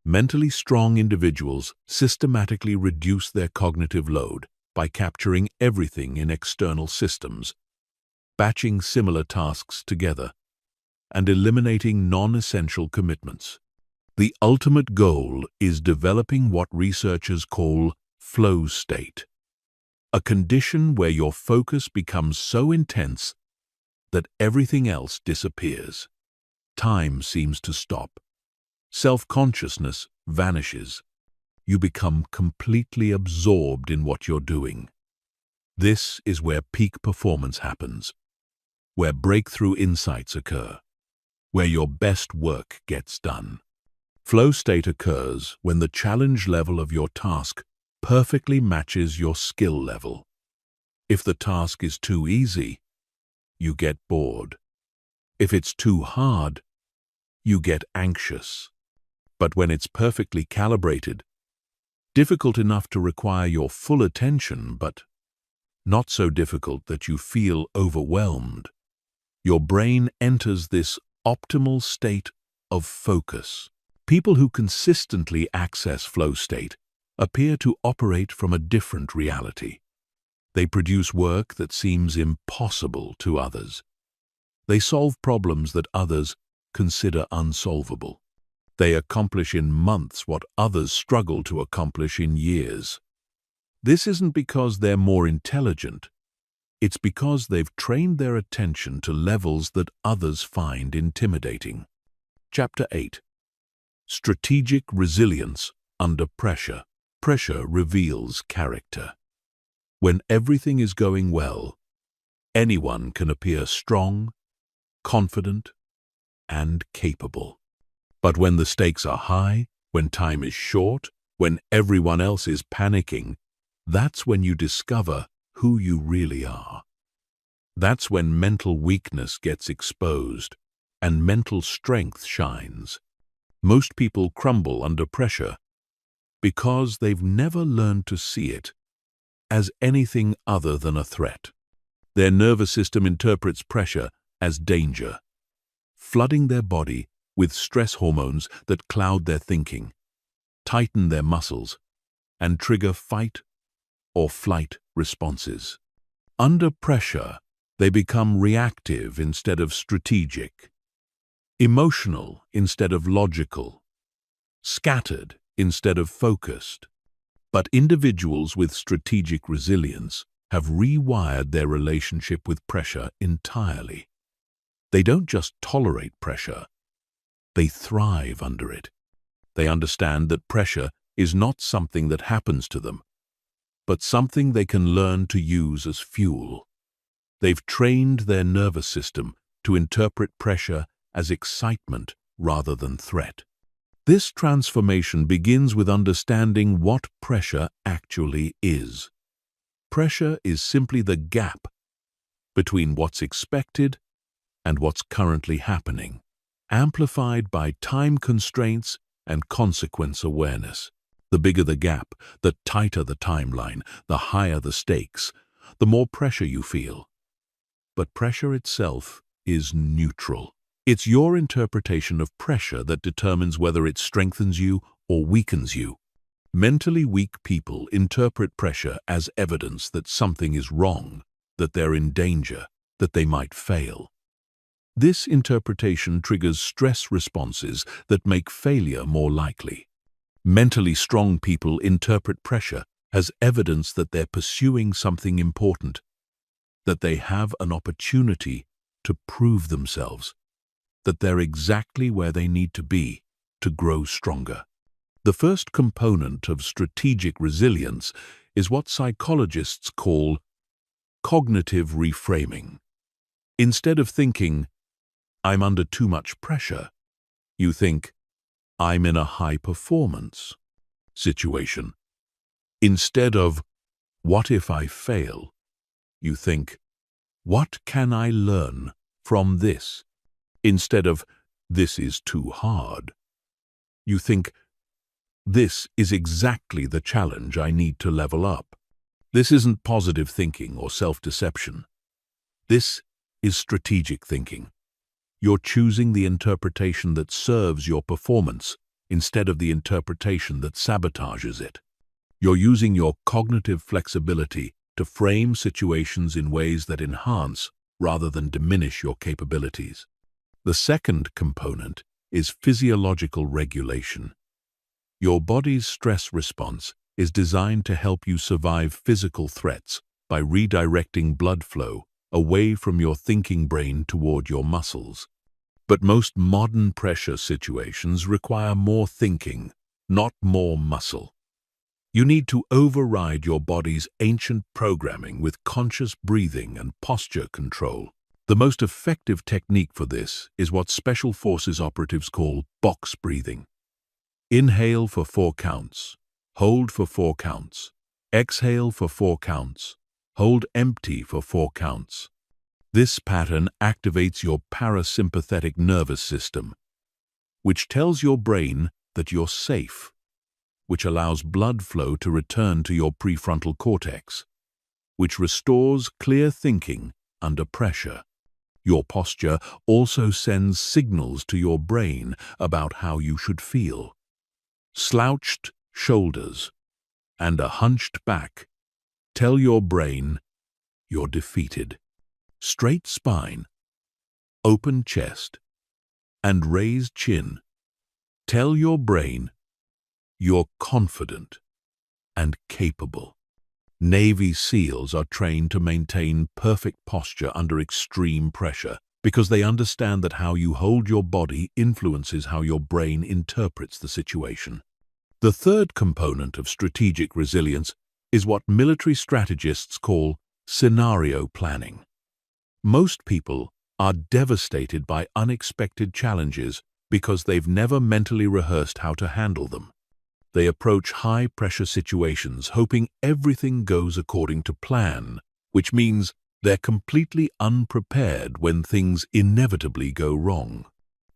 Mentally strong individuals systematically reduce their cognitive load by capturing everything in external systems, batching similar tasks together, and eliminating non-essential commitments. The ultimate goal is developing what researchers call flow state, a condition where your focus becomes so intense that everything else disappears. Time seems to stop. Self-consciousness vanishes. You become completely absorbed in what you're doing. This is where peak performance happens, where breakthrough insights occur, where your best work gets done. Flow state occurs when the challenge level of your task perfectly matches your skill level. If the task is too easy, you get bored. If it's too hard, you get anxious. But when it's perfectly calibrated, difficult enough to require your full attention, but not so difficult that you feel overwhelmed, your brain enters this optimal state of focus. People who consistently access flow state appear to operate from a different reality. They produce work that seems impossible to others. They solve problems that others consider unsolvable. They accomplish in months what others struggle to accomplish in years. This isn't because they're more intelligent. It's because they've trained their attention to levels that others find intimidating. Chapter 8. Strategic Resilience Under Pressure. Pressure reveals character. When everything is going well, anyone can appear strong, confident, and capable. But when the stakes are high, when time is short, when everyone else is panicking, that's when you discover who you really are. That's when mental weakness gets exposed and mental strength shines. Most people crumble under pressure because they've never learned to see it as anything other than a threat. Their nervous system interprets pressure as danger, flooding their body with stress hormones that cloud their thinking, tighten their muscles, and trigger fight or flight responses. Under pressure, they become reactive instead of strategic, emotional instead of logical, scattered instead of focused. But individuals with strategic resilience have rewired their relationship with pressure entirely. They don't just tolerate pressure, they thrive under it. They understand that pressure is not something that happens to them, but something they can learn to use as fuel. They've trained their nervous system to interpret pressure as excitement rather than threat. This transformation begins with understanding what pressure actually is. Pressure is simply the gap between what's expected and what's currently happening, amplified by time constraints and consequence awareness. The bigger the gap, the tighter the timeline, the higher the stakes, the more pressure you feel. But pressure itself is neutral. It's your interpretation of pressure that determines whether it strengthens you or weakens you. Mentally weak people interpret pressure as evidence that something is wrong, that they're in danger, that they might fail. This interpretation triggers stress responses that make failure more likely. Mentally strong people interpret pressure as evidence that they're pursuing something important, that they have an opportunity to prove themselves, that they're exactly where they need to be to grow stronger. The first component of strategic resilience is what psychologists call cognitive reframing. Instead of thinking, "I'm under too much pressure," you think, "I'm in a high-performance situation." Instead of, "What if I fail?" you think, "What can I learn from this?" Instead of, "This is too hard," you think, "This is exactly the challenge I need to level up." This isn't positive thinking or self-deception. This is strategic thinking. You're choosing the interpretation that serves your performance instead of the interpretation that sabotages it. You're using your cognitive flexibility to frame situations in ways that enhance rather than diminish your capabilities. The second component is physiological regulation. Your body's stress response is designed to help you survive physical threats by redirecting blood flow away from your thinking brain toward your muscles. But most modern pressure situations require more thinking, not more muscle. You need to override your body's ancient programming with conscious breathing and posture control. The most effective technique for this is what Special Forces operatives call box breathing. Inhale for 4 counts, hold for 4 counts, exhale for 4 counts, hold empty for 4 counts. This pattern activates your parasympathetic nervous system, which tells your brain that you're safe, which allows blood flow to return to your prefrontal cortex, which restores clear thinking under pressure. Your posture also sends signals to your brain about how you should feel. Slouched shoulders and a hunched back tell your brain you're defeated. Straight spine, open chest, and raised chin tell your brain you're confident and capable. Navy SEALs are trained to maintain perfect posture under extreme pressure because they understand that how you hold your body influences how your brain interprets the situation. The third component of strategic resilience is what military strategists call scenario planning. Most people are devastated by unexpected challenges because they've never mentally rehearsed how to handle them. They approach high-pressure situations hoping everything goes according to plan, which means they're completely unprepared when things inevitably go wrong.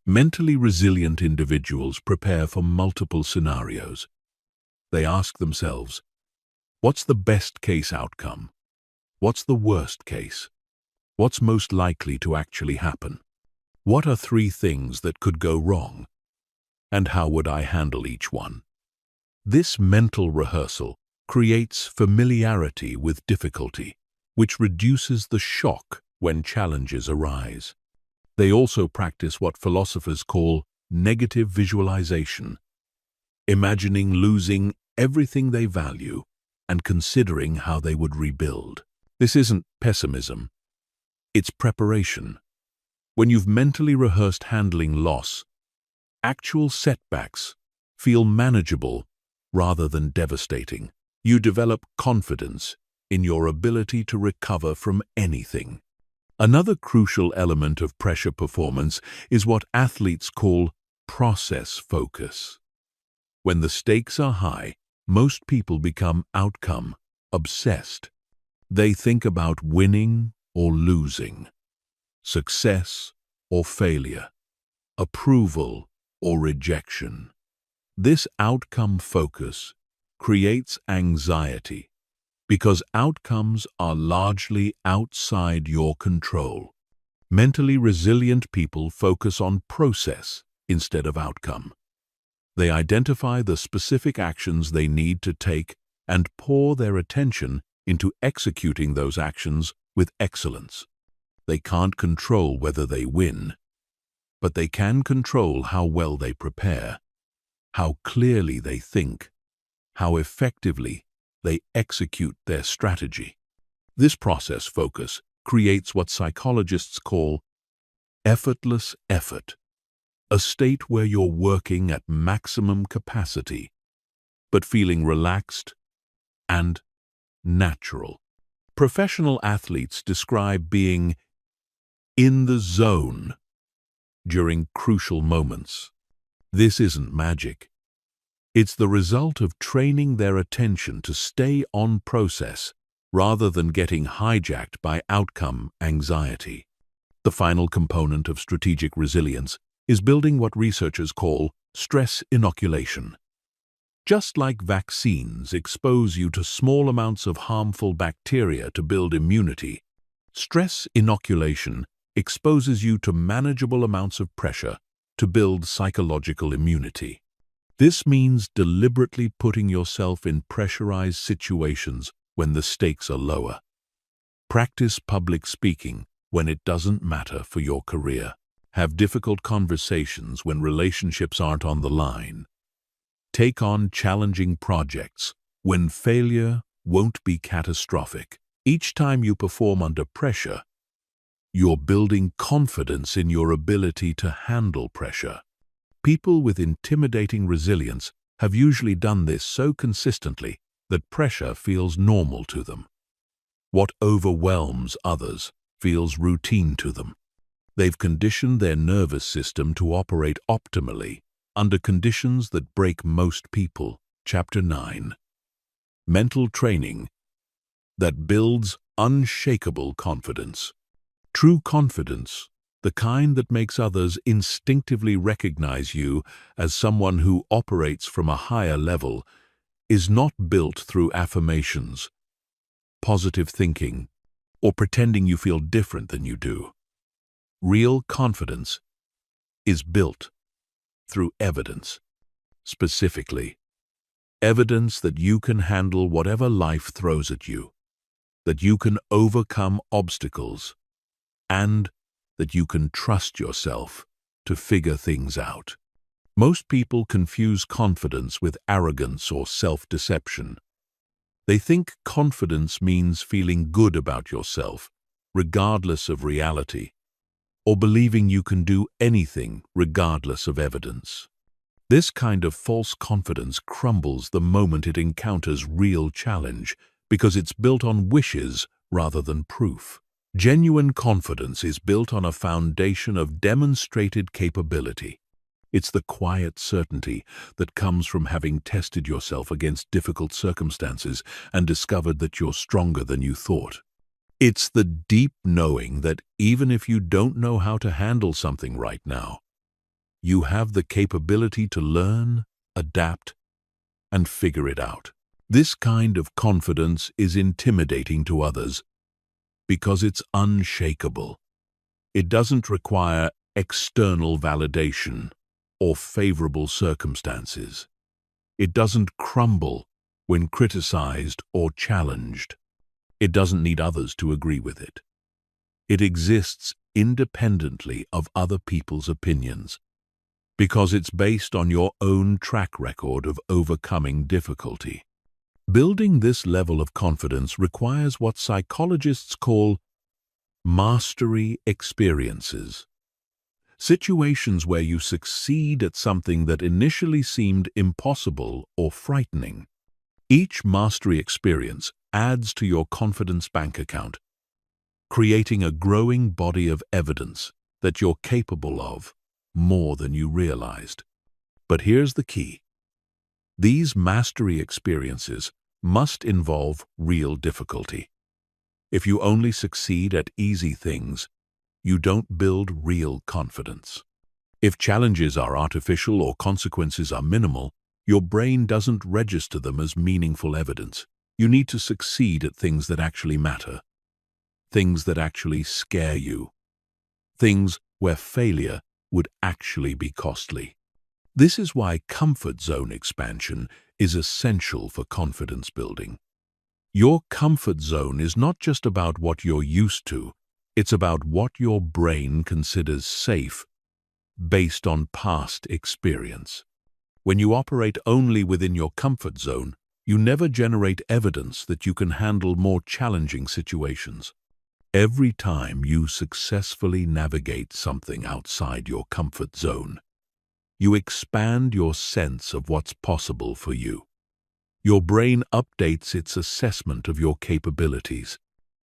Mentally resilient individuals prepare for multiple scenarios. They ask themselves, what's the best-case outcome? What's the worst case? What's most likely to actually happen? What are 3 things that could go wrong? And how would I handle each one? This mental rehearsal creates familiarity with difficulty, which reduces the shock when challenges arise. They also practice what philosophers call negative visualization, imagining losing everything they value and considering how they would rebuild. This isn't pessimism, it's preparation. When you've mentally rehearsed handling loss, actual setbacks feel manageable rather than devastating. You develop confidence in your ability to recover from anything. Another crucial element of pressure performance is what athletes call process focus. When the stakes are high, most people become outcome obsessed. They think about winning or losing, success or failure, approval or rejection. This outcome focus creates anxiety because outcomes are largely outside your control. Mentally resilient people focus on process instead of outcome. They identify the specific actions they need to take and pour their attention into executing those actions with excellence. They can't control whether they win, but they can control how well they prepare, how clearly they think, how effectively they execute their strategy. This process focus creates what psychologists call effortless effort, a state where you're working at maximum capacity, but feeling relaxed and natural. Professional athletes describe being in the zone during crucial moments. This isn't magic. It's the result of training their attention to stay on process rather than getting hijacked by outcome anxiety. The final component of strategic resilience is building what researchers call stress inoculation. Just like vaccines expose you to small amounts of harmful bacteria to build immunity, stress inoculation exposes you to manageable amounts of pressure to build psychological immunity. This means deliberately putting yourself in pressurized situations when the stakes are lower. Practice public speaking when it doesn't matter for your career. Have difficult conversations when relationships aren't on the line. Take on challenging projects when failure won't be catastrophic. Each time you perform under pressure, you're building confidence in your ability to handle pressure. People with intimidating resilience have usually done this so consistently that pressure feels normal to them. What overwhelms others feels routine to them. They've conditioned their nervous system to operate optimally under conditions that break most people. Chapter 9. Mental training that builds unshakable confidence. True confidence, the kind that makes others instinctively recognize you as someone who operates from a higher level, is not built through affirmations, positive thinking, or pretending you feel different than you do. Real confidence is built through evidence, specifically, evidence that you can handle whatever life throws at you, that you can overcome obstacles, and that you can trust yourself to figure things out. Most people confuse confidence with arrogance or self-deception. They think confidence means feeling good about yourself, regardless of reality, or believing you can do anything regardless of evidence. This kind of false confidence crumbles the moment it encounters real challenge because it's built on wishes rather than proof. Genuine confidence is built on a foundation of demonstrated capability. It's the quiet certainty that comes from having tested yourself against difficult circumstances and discovered that you're stronger than you thought. It's the deep knowing that even if you don't know how to handle something right now, you have the capability to learn, adapt, and figure it out. This kind of confidence is intimidating to others because it's unshakable. It doesn't require external validation or favorable circumstances. It doesn't crumble when criticized or challenged. It doesn't need others to agree with it. It exists independently of other people's opinions because it's based on your own track record of overcoming difficulty. Building this level of confidence requires what psychologists call mastery experiences. Situations where you succeed at something that initially seemed impossible or frightening. Each mastery experience adds to your confidence bank account, creating a growing body of evidence that you're capable of more than you realized. But here's the key. These mastery experiences must involve real difficulty. If you only succeed at easy things, you don't build real confidence. If challenges are artificial or consequences are minimal, your brain doesn't register them as meaningful evidence. You need to succeed at things that actually matter, things that actually scare you, things where failure would actually be costly. This is why comfort zone expansion is essential for confidence building. Your comfort zone is not just about what you're used to, it's about what your brain considers safe based on past experience. When you operate only within your comfort zone, you never generate evidence that you can handle more challenging situations. Every time you successfully navigate something outside your comfort zone, you expand your sense of what's possible for you. Your brain updates its assessment of your capabilities.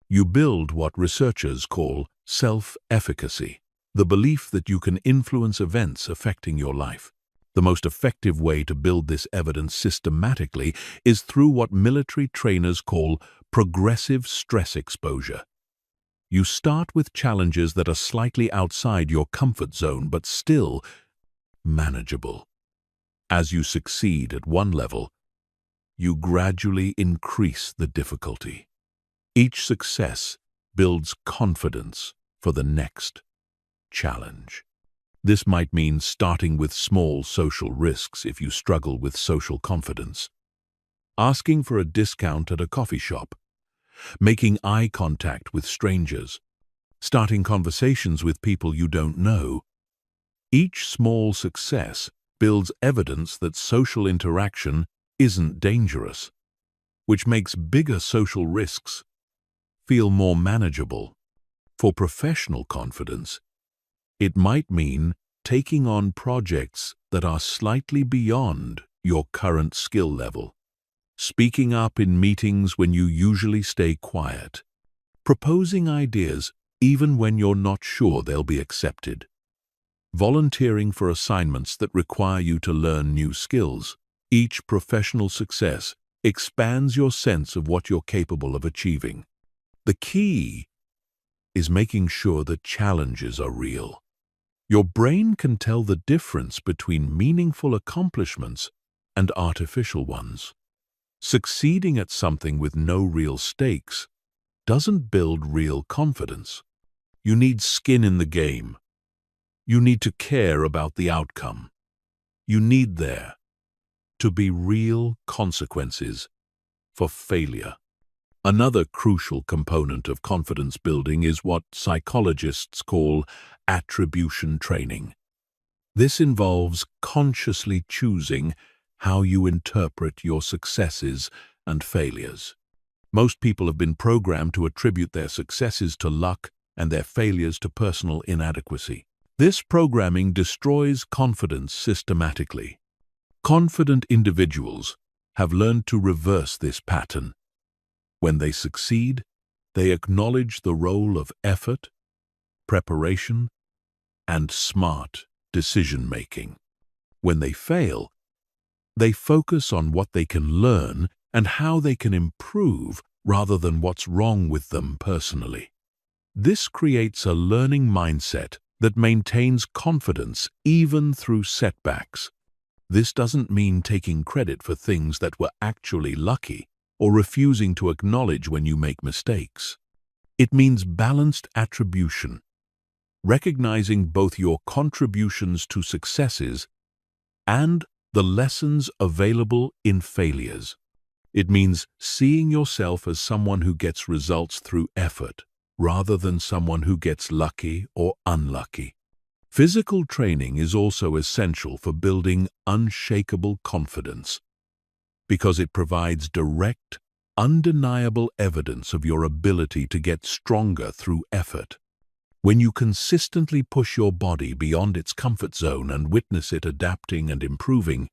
You build what researchers call self-efficacy, the belief that you can influence events affecting your life. The most effective way to build this evidence systematically is through what military trainers call progressive stress exposure. You start with challenges that are slightly outside your comfort zone but still manageable. As you succeed at one level, you gradually increase the difficulty. Each success builds confidence for the next challenge. This might mean starting with small social risks if you struggle with social confidence, asking for a discount at a coffee shop, making eye contact with strangers, starting conversations with people you don't know. Each small success builds evidence that social interaction isn't dangerous, which makes bigger social risks feel more manageable. For professional confidence, it might mean taking on projects that are slightly beyond your current skill level, speaking up in meetings when you usually stay quiet, proposing ideas even when you're not sure they'll be accepted, volunteering for assignments that require you to learn new skills. Each professional success expands your sense of what you're capable of achieving. The key is making sure that challenges are real. Your brain can tell the difference between meaningful accomplishments and artificial ones. Succeeding at something with no real stakes doesn't build real confidence. You need skin in the game. You need to care about the outcome. You need there to be real consequences for failure. Another crucial component of confidence building is what psychologists call attribution training. This involves consciously choosing how you interpret your successes and failures. Most people have been programmed to attribute their successes to luck and their failures to personal inadequacy. This programming destroys confidence systematically. Confident individuals have learned to reverse this pattern. When they succeed, they acknowledge the role of effort, preparation, and smart decision-making. When they fail, they focus on what they can learn and how they can improve rather than what's wrong with them personally. This creates a learning mindset that maintains confidence even through setbacks. This doesn't mean taking credit for things that were actually lucky or refusing to acknowledge when you make mistakes. It means balanced attribution, recognizing both your contributions to successes and the lessons available in failures. It means seeing yourself as someone who gets results through effort, rather than someone who gets lucky or unlucky. Physical training is also essential for building unshakable confidence, because it provides direct, undeniable evidence of your ability to get stronger through effort. When you consistently push your body beyond its comfort zone and witness it adapting and improving,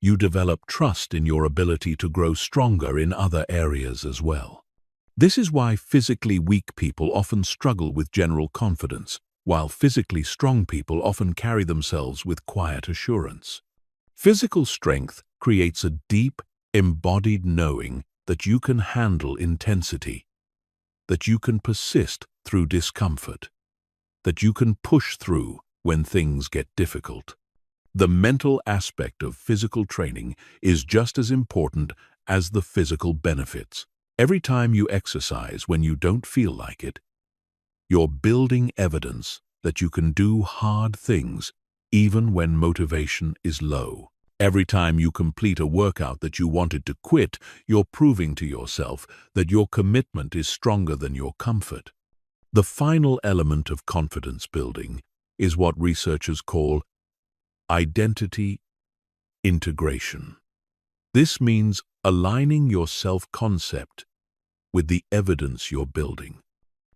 you develop trust in your ability to grow stronger in other areas as well. This is why physically weak people often struggle with general confidence, while physically strong people often carry themselves with quiet assurance. Physical strength creates a deep, embodied knowing that you can handle intensity, that you can persist through discomfort, that you can push through when things get difficult. The mental aspect of physical training is just as important as the physical benefits. Every time you exercise when you don't feel like it, you're building evidence that you can do hard things even when motivation is low. Every time you complete a workout that you wanted to quit, you're proving to yourself that your commitment is stronger than your comfort. The final element of confidence building is what researchers call identity integration. This means aligning your self-concept with the evidence you're building.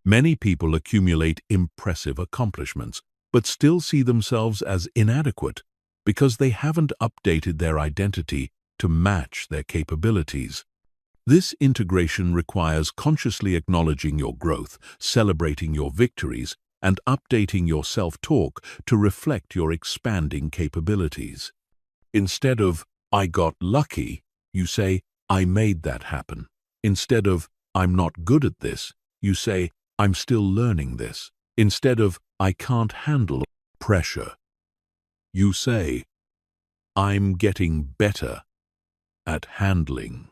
Many people accumulate impressive accomplishments, but still see themselves as inadequate because they haven't updated their identity to match their capabilities. This integration requires consciously acknowledging your growth, celebrating your victories, and updating your self-talk to reflect your expanding capabilities. Instead of, "I got lucky," you say, "I made that happen." Instead of, "I'm not good at this," you say, "I'm still learning this." Instead of, "I can't handle pressure," you say, "I'm getting better at handling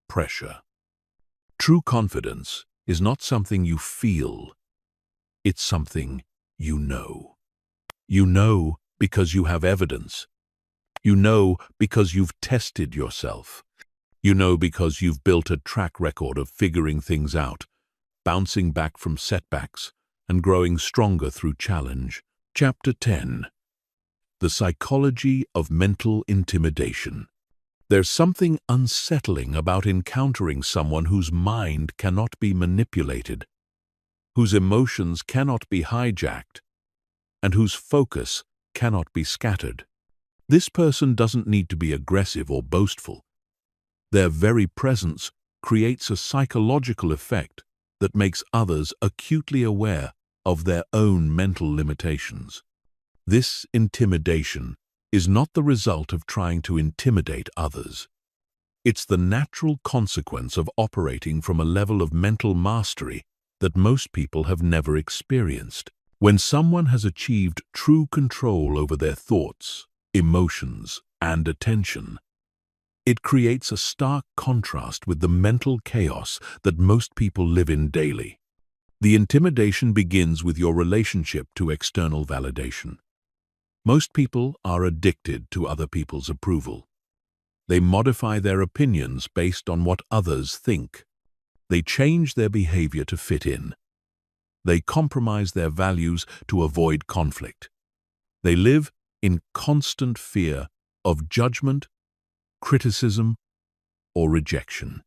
pressure." True confidence is not something you feel, it's something you know. You know because you have evidence. You know because you've tested yourself. You know because you've built a track record of figuring things out, bouncing back from setbacks, and growing stronger through challenge. Chapter 10. The Psychology of Mental Intimidation. There's something unsettling about encountering someone whose mind cannot be manipulated, whose emotions cannot be hijacked, and whose focus cannot be scattered. This person doesn't need to be aggressive or boastful. Their very presence creates a psychological effect that makes others acutely aware of their own mental limitations. This intimidation is not the result of trying to intimidate others. It's the natural consequence of operating from a level of mental mastery that most people have never experienced. When someone has achieved true control over their thoughts, emotions, and attention, it creates a stark contrast with the mental chaos that most people live in daily. The intimidation begins with your relationship to external validation. Most people are addicted to other people's approval. They modify their opinions based on what others think. They change their behavior to fit in. They compromise their values to avoid conflict. They live in constant fear of judgment, criticism, or rejection.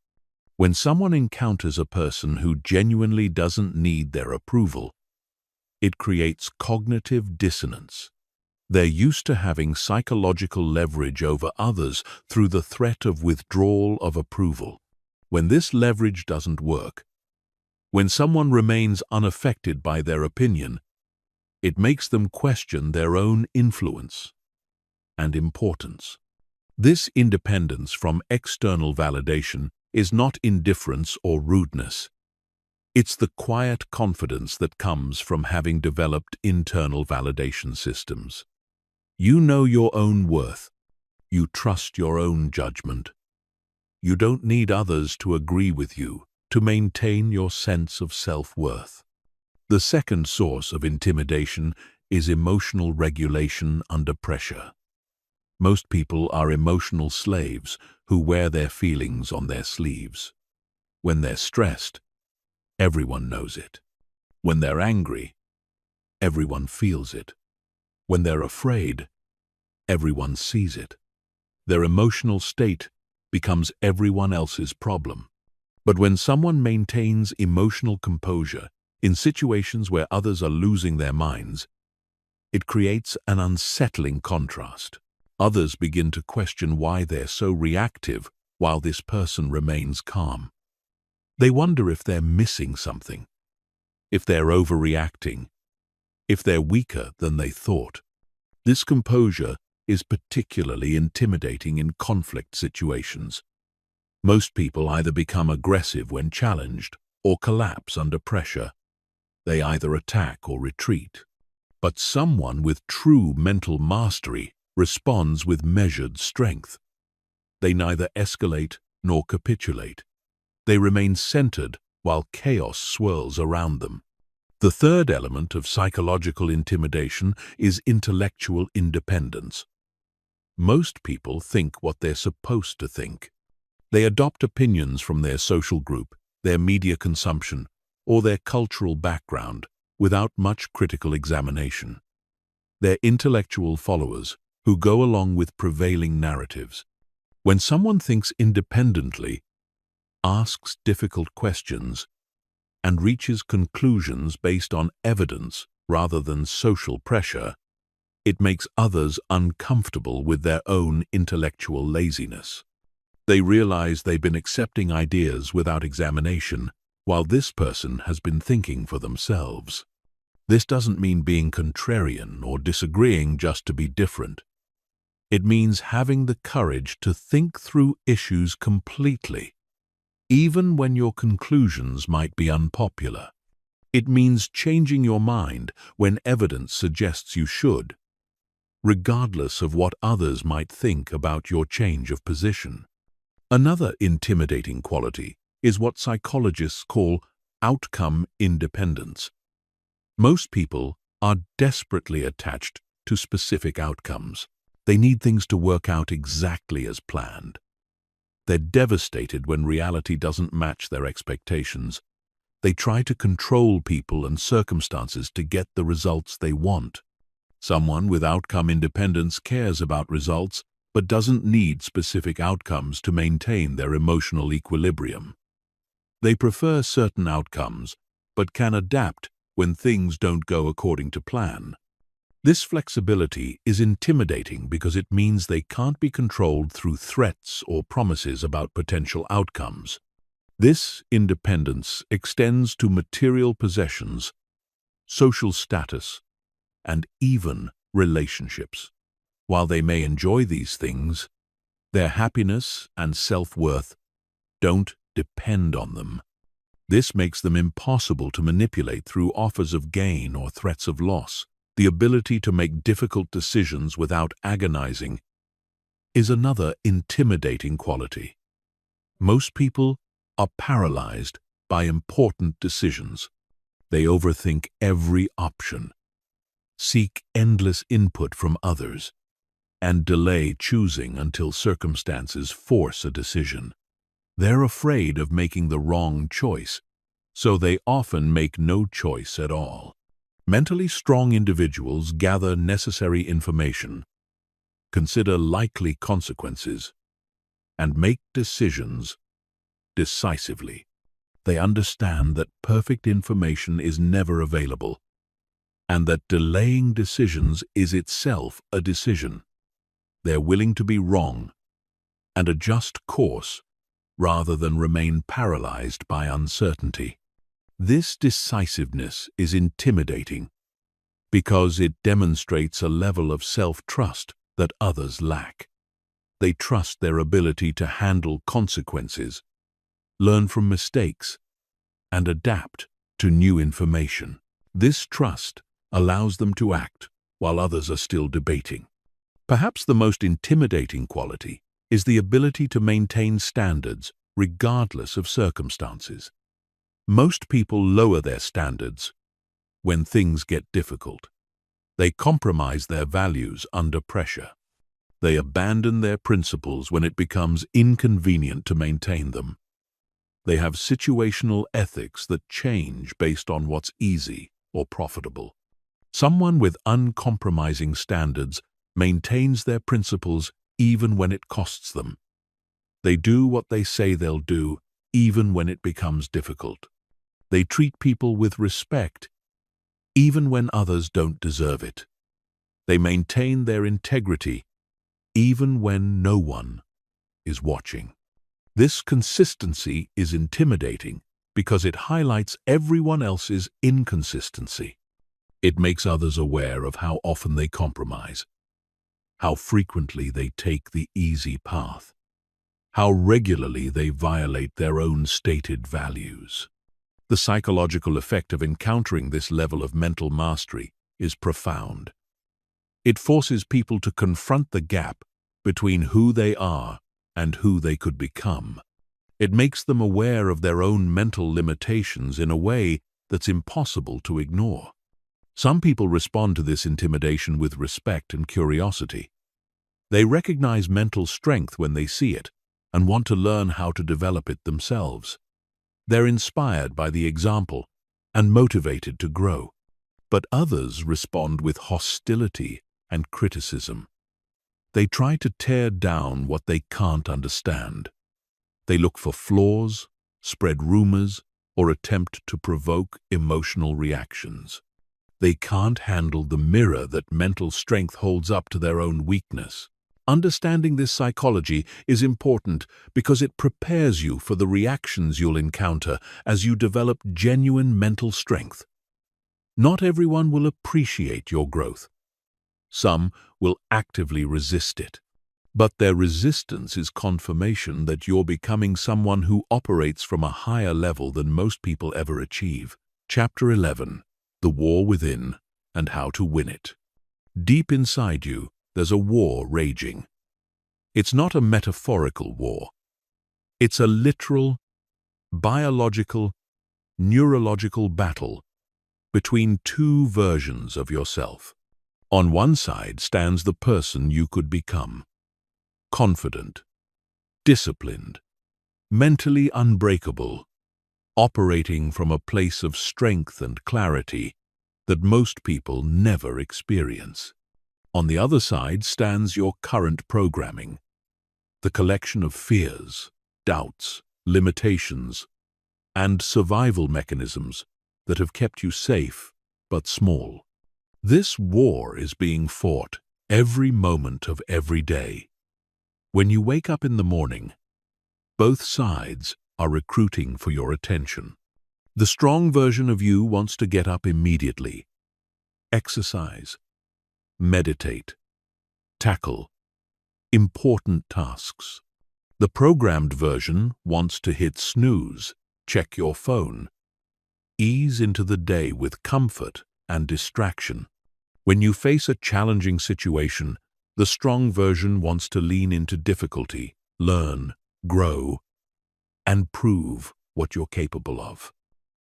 When someone encounters a person who genuinely doesn't need their approval, it creates cognitive dissonance. They're used to having psychological leverage over others through the threat of withdrawal of approval. When this leverage doesn't work, when someone remains unaffected by their opinion, it makes them question their own influence and importance. This independence from external validation is not indifference or rudeness. It's the quiet confidence that comes from having developed internal validation systems. You know your own worth. You trust your own judgment. You don't need others to agree with you to maintain your sense of self-worth. The second source of intimidation is emotional regulation under pressure. Most people are emotional slaves who wear their feelings on their sleeves. When they're stressed, everyone knows it. When they're angry, everyone feels it. When they're afraid, everyone sees it. Their emotional state becomes everyone else's problem. But when someone maintains emotional composure in situations where others are losing their minds, it creates an unsettling contrast. Others begin to question why they're so reactive while this person remains calm. They wonder if they're missing something, if they're overreacting, if they're weaker than they thought. This composure is particularly intimidating in conflict situations. Most people either become aggressive when challenged or collapse under pressure. They either attack or retreat. But someone with true mental mastery responds with measured strength. They neither escalate nor capitulate. They remain centered while chaos swirls around them. The third element of psychological intimidation is intellectual independence. Most people think what they're supposed to think. They adopt opinions from their social group, their media consumption, or their cultural background without much critical examination. They're intellectual followers who go along with prevailing narratives. When someone thinks independently, asks difficult questions, and reaches conclusions based on evidence rather than social pressure, it makes others uncomfortable with their own intellectual laziness. They realize they've been accepting ideas without examination, while this person has been thinking for themselves. This doesn't mean being contrarian or disagreeing just to be different. It means having the courage to think through issues completely, even when your conclusions might be unpopular. It means changing your mind when evidence suggests you should, regardless of what others might think about your change of position. Another intimidating quality is what psychologists call outcome independence. Most people are desperately attached to specific outcomes. They need things to work out exactly as planned. They're devastated when reality doesn't match their expectations. They try to control people and circumstances to get the results they want. Someone with outcome independence cares about results but doesn't need specific outcomes to maintain their emotional equilibrium. They prefer certain outcomes but can adapt when things don't go according to plan. This flexibility is intimidating because it means they can't be controlled through threats or promises about potential outcomes. This independence extends to material possessions, social status, and even relationships. While they may enjoy these things, their happiness and self-worth don't depend on them. This makes them impossible to manipulate through offers of gain or threats of loss. The ability to make difficult decisions without agonizing is another intimidating quality. Most people are paralyzed by important decisions. They overthink every option, seek endless input from others, and delay choosing until circumstances force a decision. They're afraid of making the wrong choice, so they often make no choice at all. Mentally strong individuals gather necessary information, consider likely consequences, and make decisions decisively. They understand that perfect information is never available, and that delaying decisions is itself a decision. They're willing to be wrong and adjust course rather than remain paralyzed by uncertainty. This decisiveness is intimidating because it demonstrates a level of self-trust that others lack. They trust their ability to handle consequences, learn from mistakes, and adapt to new information. This trust allows them to act while others are still debating. Perhaps the most intimidating quality is the ability to maintain standards regardless of circumstances. Most people lower their standards when things get difficult. They compromise their values under pressure. They abandon their principles when it becomes inconvenient to maintain them. They have situational ethics that change based on what's easy or profitable. Someone with uncompromising standards maintains their principles even when it costs them. They do what they say they'll do, even when it becomes difficult. They treat people with respect, even when others don't deserve it. They maintain their integrity, even when no one is watching. This consistency is intimidating because it highlights everyone else's inconsistency. It makes others aware of how often they compromise, how frequently they take the easy path, how regularly they violate their own stated values. The psychological effect of encountering this level of mental mastery is profound. It forces people to confront the gap between who they are and who they could become. It makes them aware of their own mental limitations in a way that's impossible to ignore. Some people respond to this intimidation with respect and curiosity. They recognize mental strength when they see it and want to learn how to develop it themselves. They're inspired by the example and motivated to grow. But others respond with hostility and criticism. They try to tear down what they can't understand. They look for flaws, spread rumors, or attempt to provoke emotional reactions. They can't handle the mirror that mental strength holds up to their own weakness. Understanding this psychology is important because it prepares you for the reactions you'll encounter as you develop genuine mental strength. Not everyone will appreciate your growth. Some will actively resist it. But their resistance is confirmation that you're becoming someone who operates from a higher level than most people ever achieve. Chapter 11. The War Within and How to Win It. Deep inside you, there's a war raging. It's not a metaphorical war. It's a literal, biological, neurological battle between two versions of yourself. On one side stands the person you could become. Confident, disciplined, mentally unbreakable, operating from a place of strength and clarity that most people never experience. On the other side stands your current programming, the collection of fears, doubts, limitations, and survival mechanisms that have kept you safe but small. This war is being fought every moment of every day. When you wake up in the morning, both sides are recruiting for your attention. The strong version of you wants to get up immediately, exercise, meditate, tackle important tasks. The programmed version wants to hit snooze, check your phone, ease into the day with comfort and distraction. When you face a challenging situation, the strong version wants to lean into difficulty, learn, grow, and prove what you're capable of.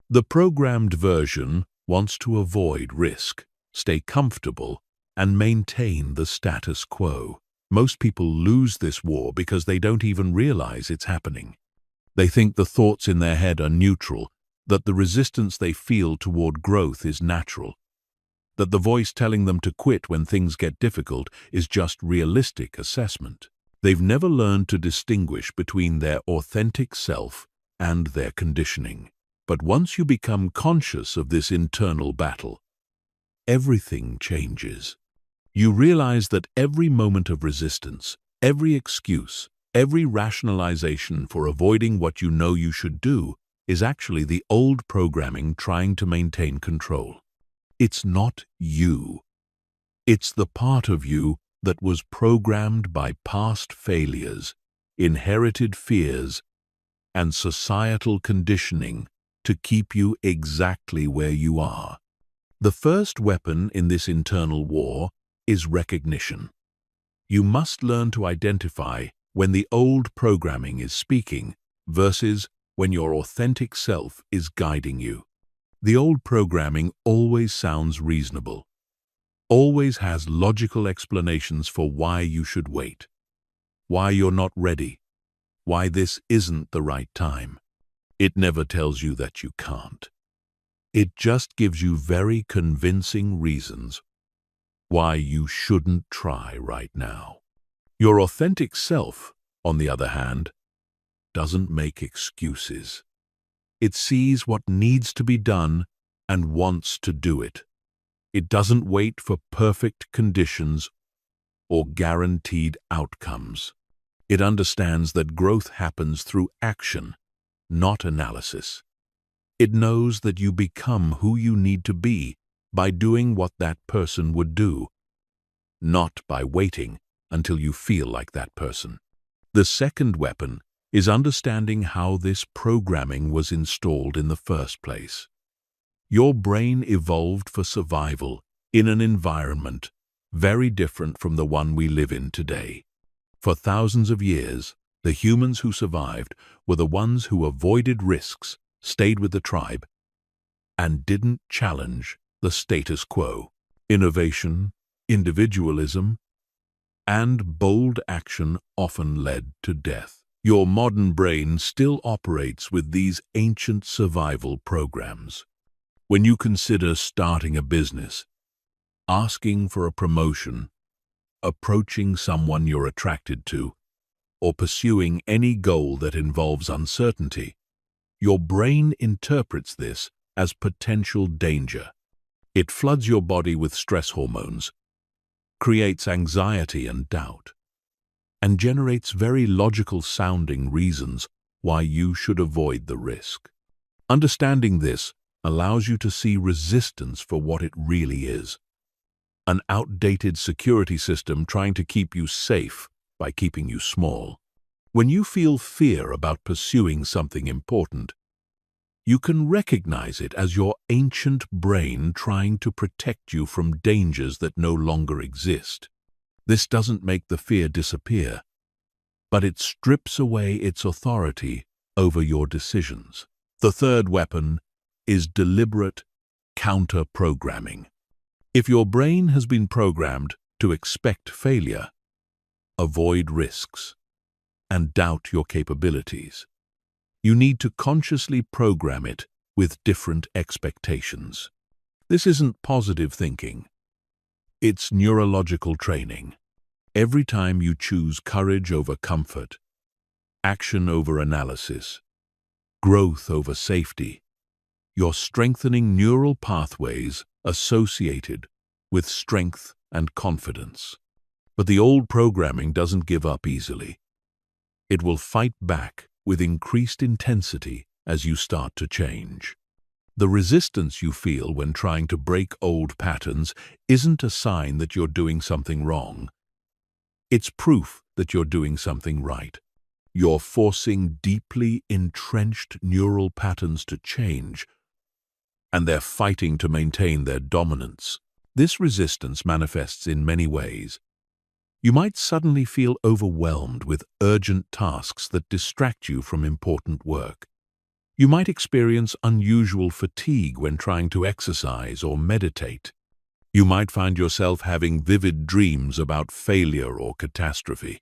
The programmed version wants to avoid risk, stay comfortable, and maintain the status quo. Most people lose this war because they don't even realize it's happening. They think the thoughts in their head are neutral, that the resistance they feel toward growth is natural, that the voice telling them to quit when things get difficult is just realistic assessment. They've never learned to distinguish between their authentic self and their conditioning. But once you become conscious of this internal battle, everything changes. You realize that every moment of resistance, every excuse, every rationalization for avoiding what you know you should do is actually the old programming trying to maintain control. It's not you. It's the part of you that was programmed by past failures, inherited fears, and societal conditioning to keep you exactly where you are. The first weapon in this internal war is recognition. You must learn to identify when the old programming is speaking versus when your authentic self is guiding you. The old programming always sounds reasonable, always has logical explanations for why you should wait, why you're not ready, why this isn't the right time. It never tells you that you can't. It just gives you very convincing reasons why you shouldn't try right now. Your authentic self, on the other hand, doesn't make excuses. It sees what needs to be done and wants to do it. It doesn't wait for perfect conditions or guaranteed outcomes. It understands that growth happens through action, not analysis. It knows that you become who you need to be by doing what that person would do, not by waiting until you feel like that person. The second weapon is understanding how this programming was installed in the first place. Your brain evolved for survival in an environment very different from the one we live in today. For thousands of years, the humans who survived were the ones who avoided risks, stayed with the tribe, and didn't challenge the status quo. Innovation, individualism, and bold action often led to death. Your modern brain still operates with these ancient survival programs. When you consider starting a business, asking for a promotion, approaching someone you're attracted to, or pursuing any goal that involves uncertainty, your brain interprets this as potential danger. It floods your body with stress hormones, creates anxiety and doubt, and generates very logical-sounding reasons why you should avoid the risk. Understanding this allows you to see resistance for what it really is: an outdated security system trying to keep you safe by keeping you small. When you feel fear about pursuing something important, you can recognize it as your ancient brain trying to protect you from dangers that no longer exist. This doesn't make the fear disappear, but it strips away its authority over your decisions. The third weapon is deliberate counter-programming. If your brain has been programmed to expect failure, avoid risks, and doubt your capabilities, you need to consciously program it with different expectations. This isn't positive thinking. It's neurological training. Every time you choose courage over comfort, action over analysis, growth over safety, you're strengthening neural pathways associated with strength and confidence. But the old programming doesn't give up easily. It will fight back with increased intensity as you start to change. The resistance you feel when trying to break old patterns isn't a sign that you're doing something wrong. It's proof that you're doing something right. You're forcing deeply entrenched neural patterns to change, and they're fighting to maintain their dominance. This resistance manifests in many ways. You might suddenly feel overwhelmed with urgent tasks that distract you from important work. You might experience unusual fatigue when trying to exercise or meditate. You might find yourself having vivid dreams about failure or catastrophe.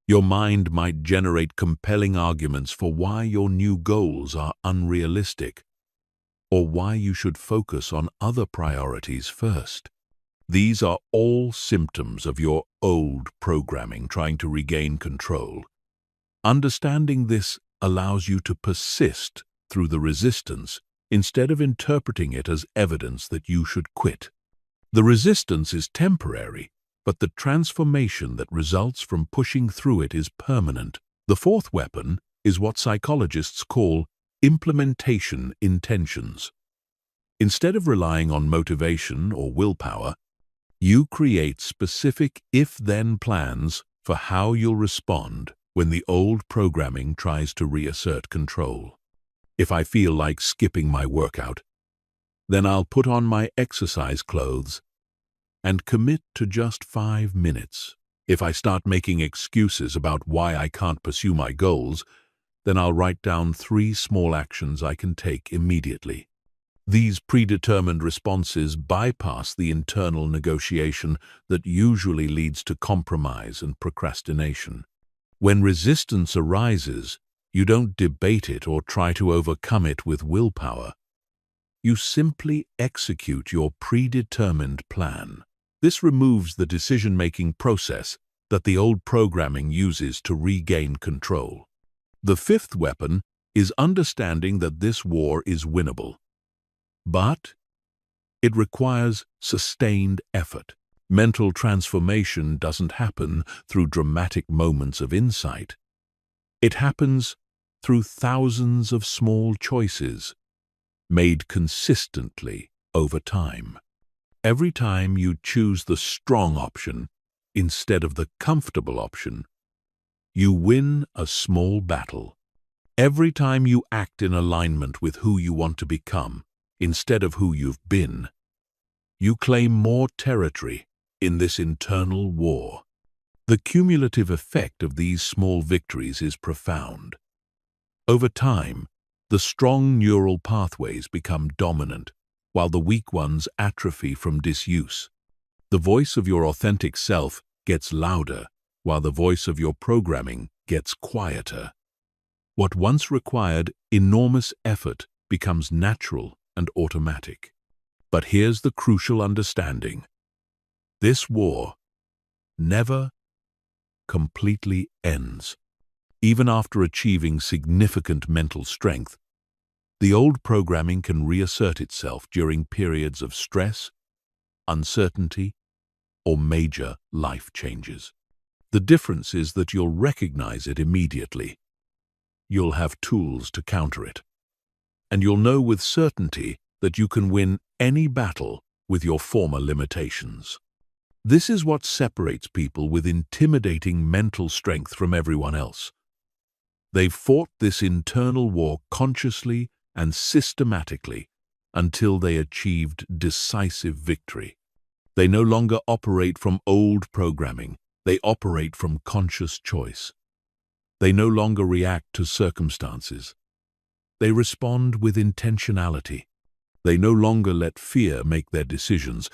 Your mind might generate compelling arguments for why your new goals are unrealistic, or why you should focus on other priorities first. These are all symptoms of your old programming trying to regain control. Understanding this allows you to persist through the resistance instead of interpreting it as evidence that you should quit. The resistance is temporary, but the transformation that results from pushing through it is permanent. The fourth weapon is what psychologists call implementation intentions. Instead of relying on motivation or willpower, you create specific if-then plans for how you'll respond when the old programming tries to reassert control. If I feel like skipping my workout, then I'll put on my exercise clothes and commit to just 5 minutes. If I start making excuses about why I can't pursue my goals, then I'll write down 3 small actions I can take immediately. These predetermined responses bypass the internal negotiation that usually leads to compromise and procrastination. When resistance arises, you don't debate it or try to overcome it with willpower. You simply execute your predetermined plan. This removes the decision-making process that the old programming uses to regain control. The fifth weapon is understanding that this war is winnable. But it requires sustained effort. Mental transformation doesn't happen through dramatic moments of insight. It happens through thousands of small choices made consistently over time. Every time you choose the strong option instead of the comfortable option, you win a small battle. Every time you act in alignment with who you want to become instead of who you've been, you claim more territory in this internal war. The cumulative effect of these small victories is profound. Over time, the strong neural pathways become dominant, while the weak ones atrophy from disuse. The voice of your authentic self gets louder, while the voice of your programming gets quieter. What once required enormous effort becomes natural and automatic. But here's the crucial understanding. This war never completely ends. Even after achieving significant mental strength, the old programming can reassert itself during periods of stress, uncertainty, or major life changes. The difference is that you'll recognize it immediately. You'll have tools to counter it. And you'll know with certainty that you can win any battle with your former limitations. This is what separates people with intimidating mental strength from everyone else. They've fought this internal war consciously and systematically until they achieved decisive victory. They no longer operate from old programming. They operate from conscious choice. They no longer react to circumstances. They respond with intentionality. They no longer let fear make their decisions.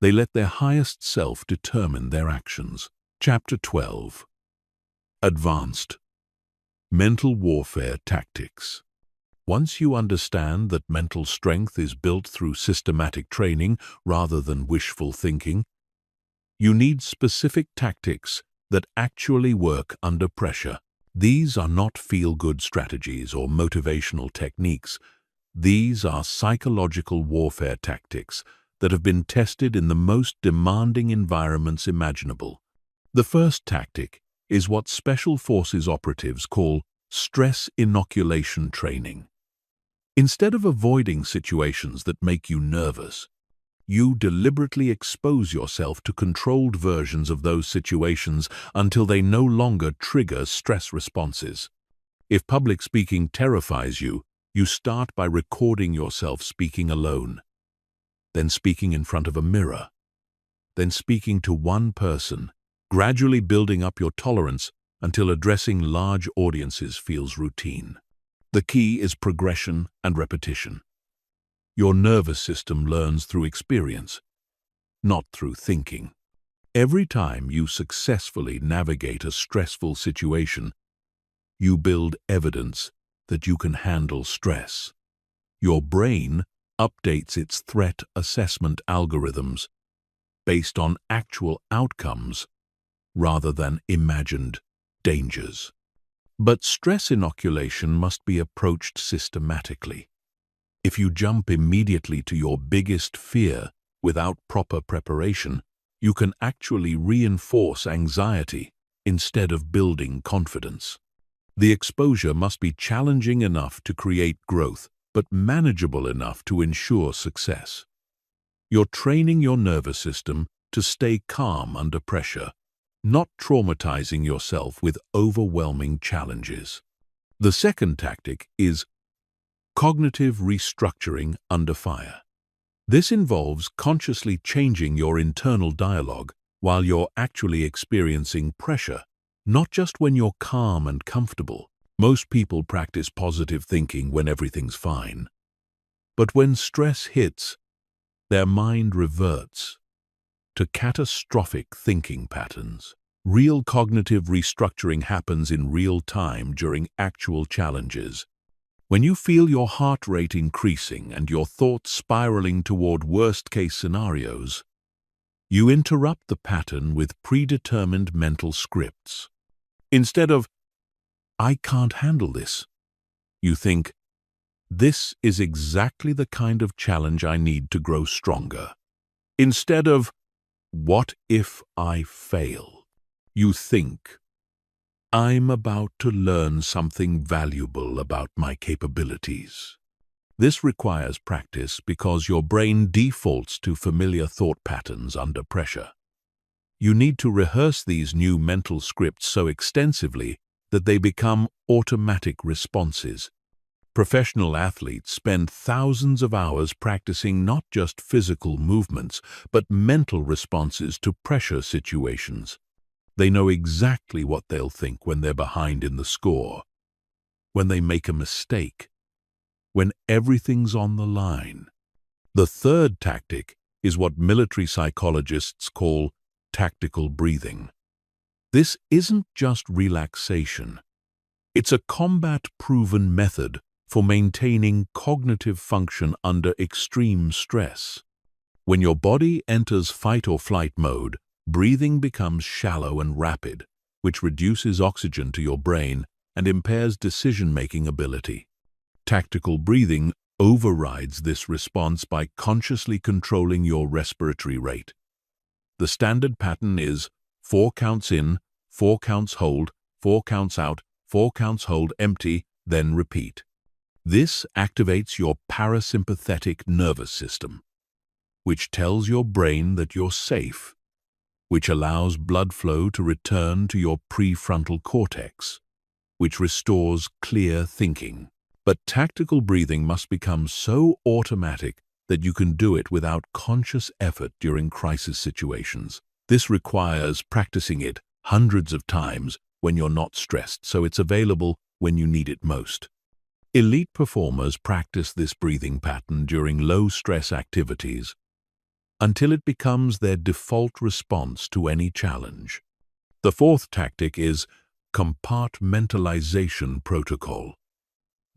They let their highest self determine their actions. Chapter 12. Advanced Mental Warfare Tactics. Once you understand that mental strength is built through systematic training rather than wishful thinking, you need specific tactics that actually work under pressure. These are not feel-good strategies or motivational techniques. These are psychological warfare tactics that have been tested in the most demanding environments imaginable. The first tactic is what Special Forces operatives call stress inoculation training. Instead of avoiding situations that make you nervous, you deliberately expose yourself to controlled versions of those situations until they no longer trigger stress responses. If public speaking terrifies you, you start by recording yourself speaking alone, then speaking in front of a mirror, then speaking to one person, gradually building up your tolerance until addressing large audiences feels routine. The key is progression and repetition. Your nervous system learns through experience, not through thinking. Every time you successfully navigate a stressful situation, you build evidence that you can handle stress. Your brain updates its threat assessment algorithms based on actual outcomes rather than imagined dangers. But stress inoculation must be approached systematically. If you jump immediately to your biggest fear without proper preparation, you can actually reinforce anxiety instead of building confidence. The exposure must be challenging enough to create growth, but manageable enough to ensure success. You're training your nervous system to stay calm under pressure, not traumatizing yourself with overwhelming challenges. The second tactic is cognitive restructuring under fire. This involves consciously changing your internal dialogue while you're actually experiencing pressure, not just when you're calm and comfortable. Most people practice positive thinking when everything's fine. But when stress hits, their mind reverts to catastrophic thinking patterns. Real cognitive restructuring happens in real time during actual challenges. When you feel your heart rate increasing and your thoughts spiraling toward worst-case scenarios, you interrupt the pattern with predetermined mental scripts. Instead of, "I can't handle this," you think, "This is exactly the kind of challenge I need to grow stronger." Instead of, "What if I fail?" you think, "I'm about to learn something valuable about my capabilities." This requires practice because your brain defaults to familiar thought patterns under pressure. You need to rehearse these new mental scripts so extensively that they become automatic responses. Professional athletes spend thousands of hours practicing not just physical movements, but mental responses to pressure situations. They know exactly what they'll think when they're behind in the score, when they make a mistake, when everything's on the line. The third tactic is what military psychologists call tactical breathing. This isn't just relaxation. It's a combat-proven method for maintaining cognitive function under extreme stress. When your body enters fight or flight mode, breathing becomes shallow and rapid, which reduces oxygen to your brain and impairs decision-making ability. Tactical breathing overrides this response by consciously controlling your respiratory rate. The standard pattern is 4 counts in, 4 counts hold, 4 counts out, 4 counts hold empty, then repeat. This activates your parasympathetic nervous system, which tells your brain that you're safe, which allows blood flow to return to your prefrontal cortex, which restores clear thinking. But tactical breathing must become so automatic that you can do it without conscious effort during crisis situations. This requires practicing it hundreds of times when you're not stressed, so it's available when you need it most. Elite performers practice this breathing pattern during low-stress activities until it becomes their default response to any challenge. The fourth tactic is compartmentalization protocol.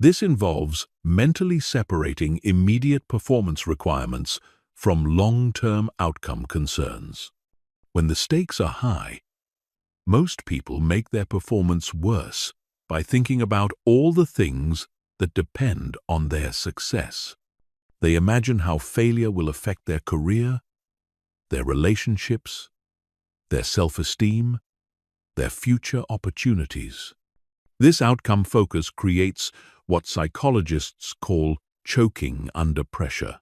This involves mentally separating immediate performance requirements from long-term outcome concerns. When the stakes are high, most people make their performance worse by thinking about all the things that depend on their success. They imagine how failure will affect their career, their relationships, their self-esteem, their future opportunities. This outcome focus creates what psychologists call choking under pressure.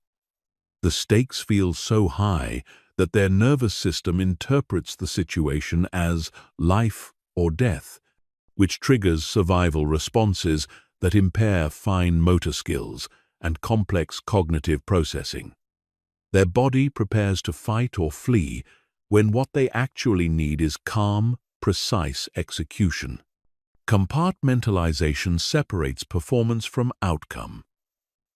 The stakes feel so high that their nervous system interprets the situation as life or death, which triggers survival responses that impair fine motor skills and complex cognitive processing. Their body prepares to fight or flee when what they actually need is calm, precise execution. Compartmentalization separates performance from outcome.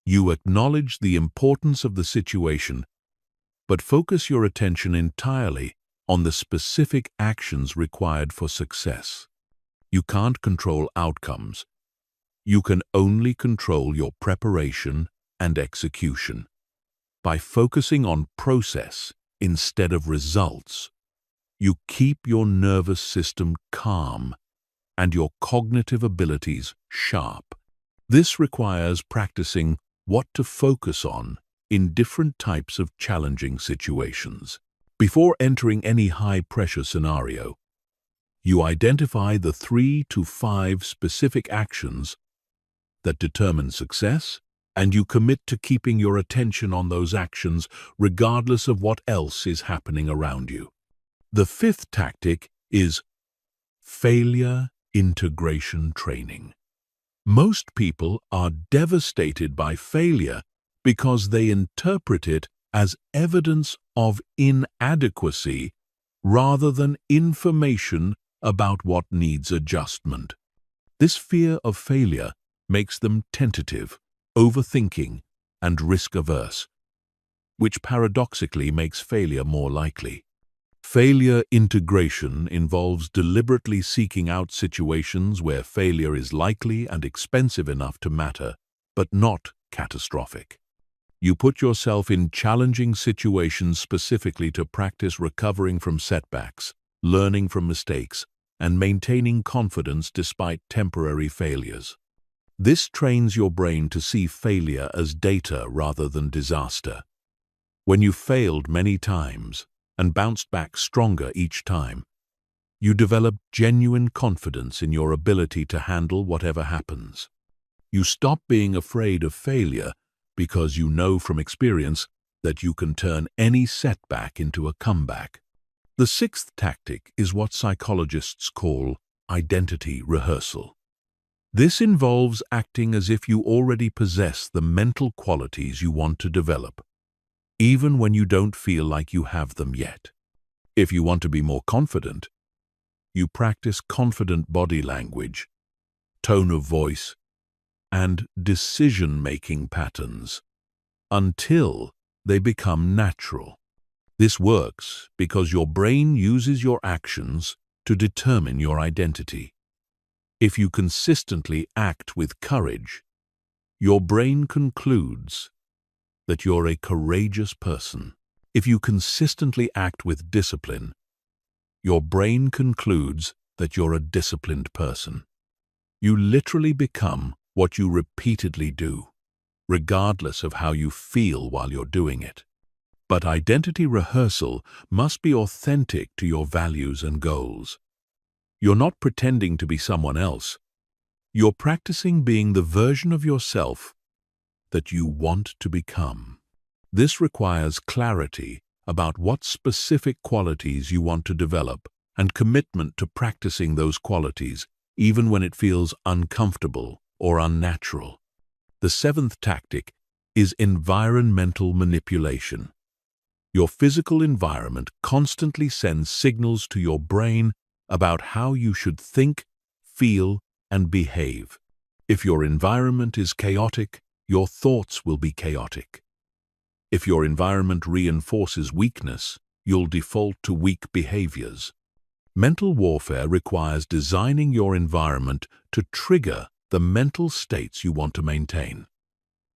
You acknowledge the importance of the situation, but focus your attention entirely on the specific actions required for success. You can't control outcomes. You can only control your preparation and execution. By focusing on process instead of results, you keep your nervous system calm and your cognitive abilities sharp. This requires practicing what to focus on in different types of challenging situations. Before entering any high-pressure scenario, you identify the 3 to 5 specific actions that determine success, and you commit to keeping your attention on those actions regardless of what else is happening around you. The 5th tactic is failure integration training. Most people are devastated by failure because they interpret it as evidence of inadequacy rather than information about what needs adjustment. This fear of failure makes them tentative, overthinking, and risk-averse, which paradoxically makes failure more likely. Failure integration involves deliberately seeking out situations where failure is likely and expensive enough to matter, but not catastrophic. You put yourself in challenging situations specifically to practice recovering from setbacks, learning from mistakes, and maintaining confidence despite temporary failures. This trains your brain to see failure as data rather than disaster. When you failed many times and bounced back stronger each time, you develop genuine confidence in your ability to handle whatever happens. You stop being afraid of failure because you know from experience that you can turn any setback into a comeback. The 6th tactic is what psychologists call identity rehearsal. This involves acting as if you already possess the mental qualities you want to develop, even when you don't feel like you have them yet. If you want to be more confident, you practice confident body language, tone of voice, and decision-making patterns until they become natural. This works because your brain uses your actions to determine your identity. If you consistently act with courage, your brain concludes that you're a courageous person. If you consistently act with discipline, your brain concludes that you're a disciplined person. You literally become what you repeatedly do, regardless of how you feel while you're doing it. But identity rehearsal must be authentic to your values and goals. You're not pretending to be someone else. You're practicing being the version of yourself that you want to become. This requires clarity about what specific qualities you want to develop and commitment to practicing those qualities, even when it feels uncomfortable or unnatural. The 7th tactic is environmental manipulation. Your physical environment constantly sends signals to your brain about how you should think, feel, and behave. If your environment is chaotic, your thoughts will be chaotic. If your environment reinforces weakness, you'll default to weak behaviors. Mental warfare requires designing your environment to trigger the mental states you want to maintain.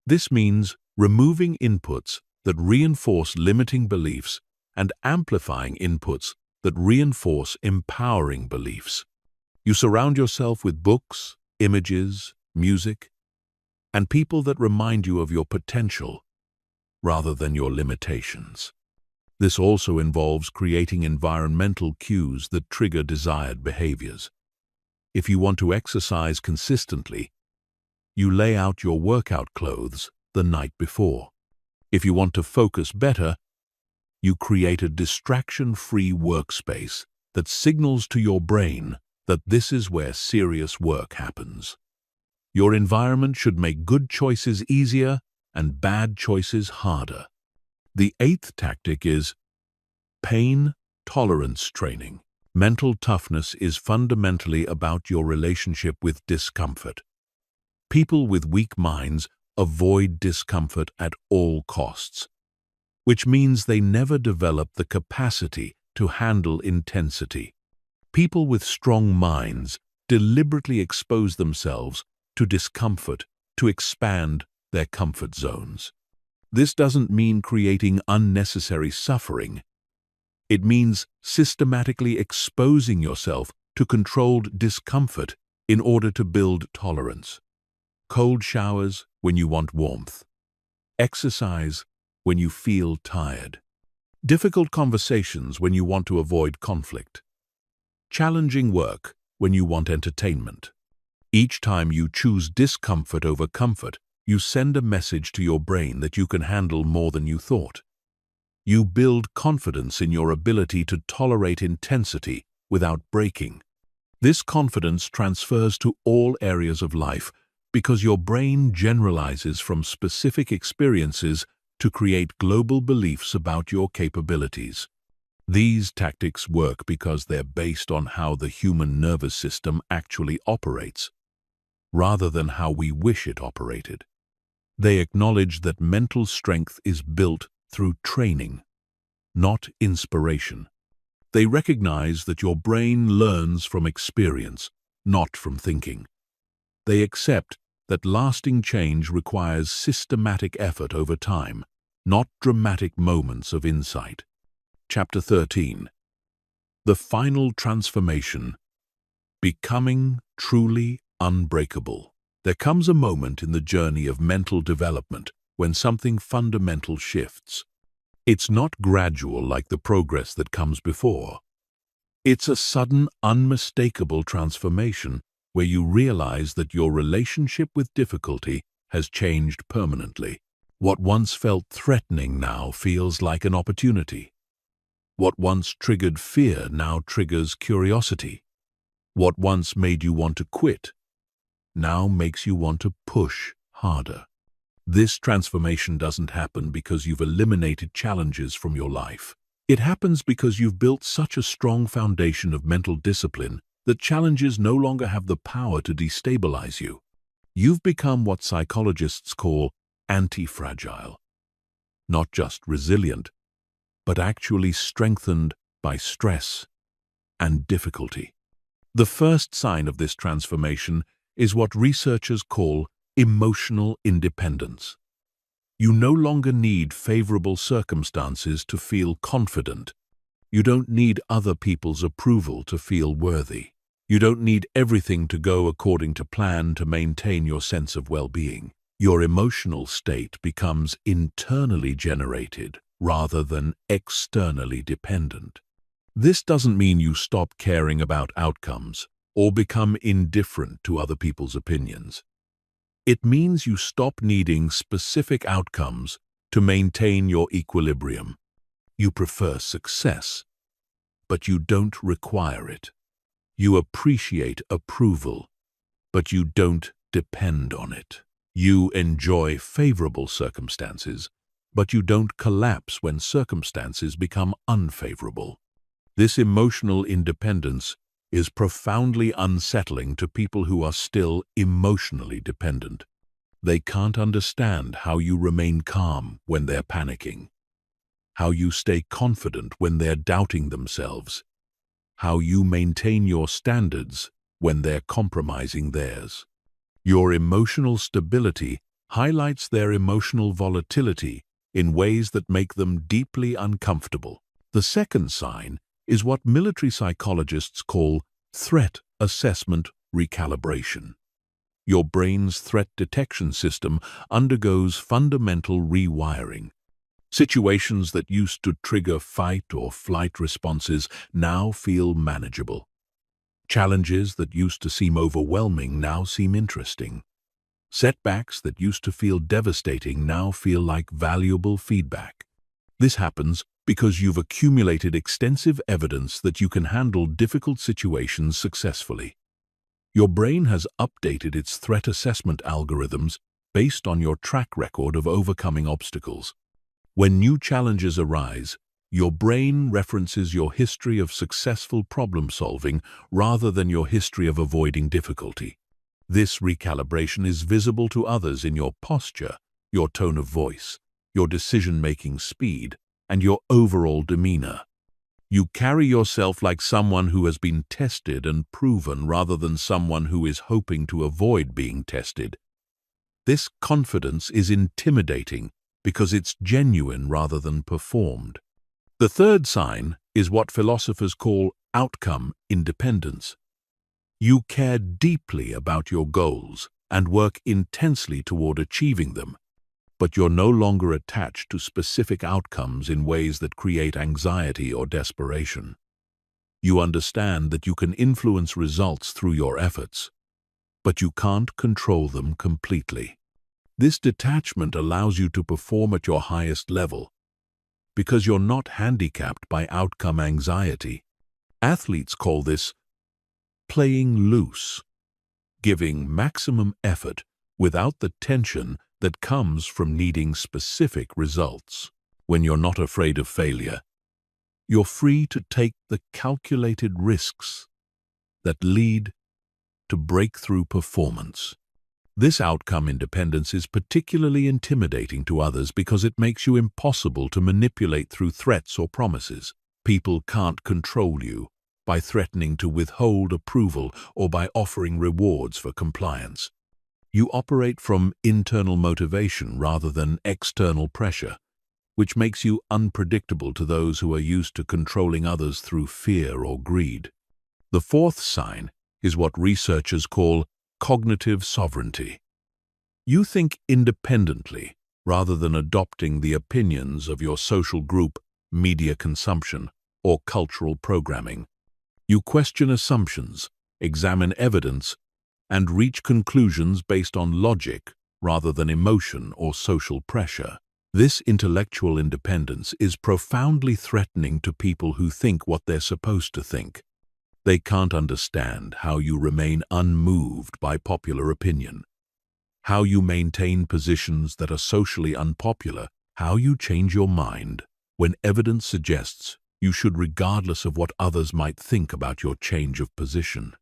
This means removing inputs that reinforce limiting beliefs and amplifying inputs that reinforce empowering beliefs. You surround yourself with books, images, music, and people that remind you of your potential rather than your limitations. This also involves creating environmental cues that trigger desired behaviors. If you want to exercise consistently, you lay out your workout clothes the night before. If you want to focus better, you create a distraction-free workspace that signals to your brain that this is where serious work happens. Your environment should make good choices easier and bad choices harder. The 8th tactic is pain tolerance training. Mental toughness is fundamentally about your relationship with discomfort. People with weak minds avoid discomfort at all costs, which means they never develop the capacity to handle intensity. People with strong minds deliberately expose themselves to discomfort to expand their comfort zones. This doesn't mean creating unnecessary suffering. It means systematically exposing yourself to controlled discomfort in order to build tolerance. Cold showers when you want warmth. Exercise when you feel tired. Difficult conversations when you want to avoid conflict. Challenging work when you want entertainment. Each time you choose discomfort over comfort, you send a message to your brain that you can handle more than you thought. You build confidence in your ability to tolerate intensity without breaking. This confidence transfers to all areas of life because your brain generalizes from specific experiences to create global beliefs about your capabilities. These tactics work because they're based on how the human nervous system actually operates, rather than how we wish it operated. They acknowledge that mental strength is built through training, not inspiration. They recognize that your brain learns from experience, not from thinking. They accept that lasting change requires systematic effort over time, not dramatic moments of insight. Chapter 13. The final transformation. Becoming truly unbreakable. There comes a moment in the journey of mental development when something fundamental shifts. It's not gradual like the progress that comes before. It's a sudden, unmistakable transformation where you realize that your relationship with difficulty has changed permanently. What once felt threatening now feels like an opportunity. What once triggered fear now triggers curiosity. What once made you want to quit now makes you want to push harder. This transformation doesn't happen because you've eliminated challenges from your life. It happens because you've built such a strong foundation of mental discipline that challenges no longer have the power to destabilize you. You've become what psychologists call antifragile. Not just resilient, but actually strengthened by stress and difficulty. The first sign of this transformation is what researchers call emotional independence. You no longer need favorable circumstances to feel confident. You don't need other people's approval to feel worthy. You don't need everything to go according to plan to maintain your sense of well-being. Your emotional state becomes internally generated rather than externally dependent. This doesn't mean you stop caring about outcomes or become indifferent to other people's opinions. It means you stop needing specific outcomes to maintain your equilibrium. You prefer success, but you don't require it. You appreciate approval, but you don't depend on it. You enjoy favorable circumstances, but you don't collapse when circumstances become unfavorable. This emotional independence is profoundly unsettling to people who are still emotionally dependent. They can't understand how you remain calm when they're panicking, how you stay confident when they're doubting themselves, how you maintain your standards when they're compromising theirs. Your emotional stability highlights their emotional volatility in ways that make them deeply uncomfortable. The second sign is what military psychologists call threat assessment recalibration. Your brain's threat detection system undergoes fundamental rewiring. Situations that used to trigger fight or flight responses now feel manageable. Challenges that used to seem overwhelming now seem interesting. Setbacks that used to feel devastating now feel like valuable feedback. This happens because you've accumulated extensive evidence that you can handle difficult situations successfully. Your brain has updated its threat assessment algorithms based on your track record of overcoming obstacles. When new challenges arise, your brain references your history of successful problem-solving rather than your history of avoiding difficulty. This recalibration is visible to others in your posture, your tone of voice, your decision-making speed, and your overall demeanor. You carry yourself like someone who has been tested and proven rather than someone who is hoping to avoid being tested. This confidence is intimidating because it's genuine rather than performed. The third sign is what philosophers call outcome independence. You care deeply about your goals and work intensely toward achieving them, but you're no longer attached to specific outcomes in ways that create anxiety or desperation. You understand that you can influence results through your efforts, but you can't control them completely. This detachment allows you to perform at your highest level because you're not handicapped by outcome anxiety. Athletes call this playing loose, giving maximum effort without the tension that comes from needing specific results. When you're not afraid of failure, you're free to take the calculated risks that lead to breakthrough performance. This outcome independence is particularly intimidating to others because it makes you impossible to manipulate through threats or promises. People can't control you by threatening to withhold approval or by offering rewards for compliance. You operate from internal motivation rather than external pressure, which makes you unpredictable to those who are used to controlling others through fear or greed. The fourth sign is what researchers call cognitive sovereignty. You think independently rather than adopting the opinions of your social group, media consumption, or cultural programming. You question assumptions, examine evidence, and reach conclusions based on logic rather than emotion or social pressure. This intellectual independence is profoundly threatening to people who think what they're supposed to think. They can't understand how you remain unmoved by popular opinion, how you maintain positions that are socially unpopular, how you change your mind when evidence suggests you should regardless of what others might think about your change of position.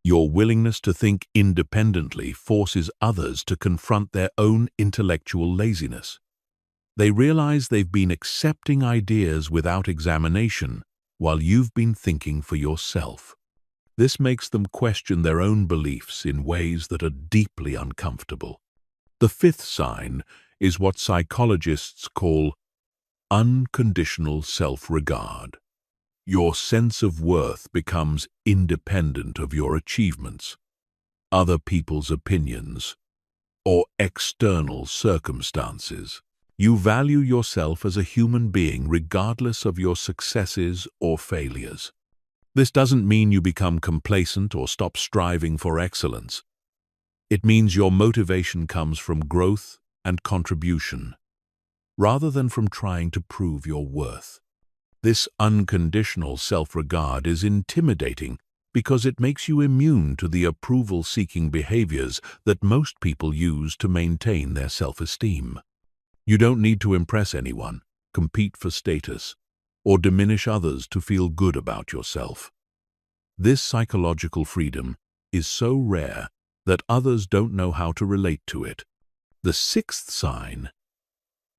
Your willingness to think independently forces others to confront their own intellectual laziness. They realize they've been accepting ideas without examination while you've been thinking for yourself. This makes them question their own beliefs in ways that are deeply uncomfortable. The fifth sign is what psychologists call unconditional self-regard. Your sense of worth becomes independent of your achievements, other people's opinions, or external circumstances. You value yourself as a human being regardless of your successes or failures. This doesn't mean you become complacent or stop striving for excellence. It means your motivation comes from growth and contribution, rather than from trying to prove your worth. This unconditional self-regard is intimidating because it makes you immune to the approval-seeking behaviors that most people use to maintain their self-esteem. You don't need to impress anyone, compete for status, or diminish others to feel good about yourself. This psychological freedom is so rare that others don't know how to relate to it. The sixth sign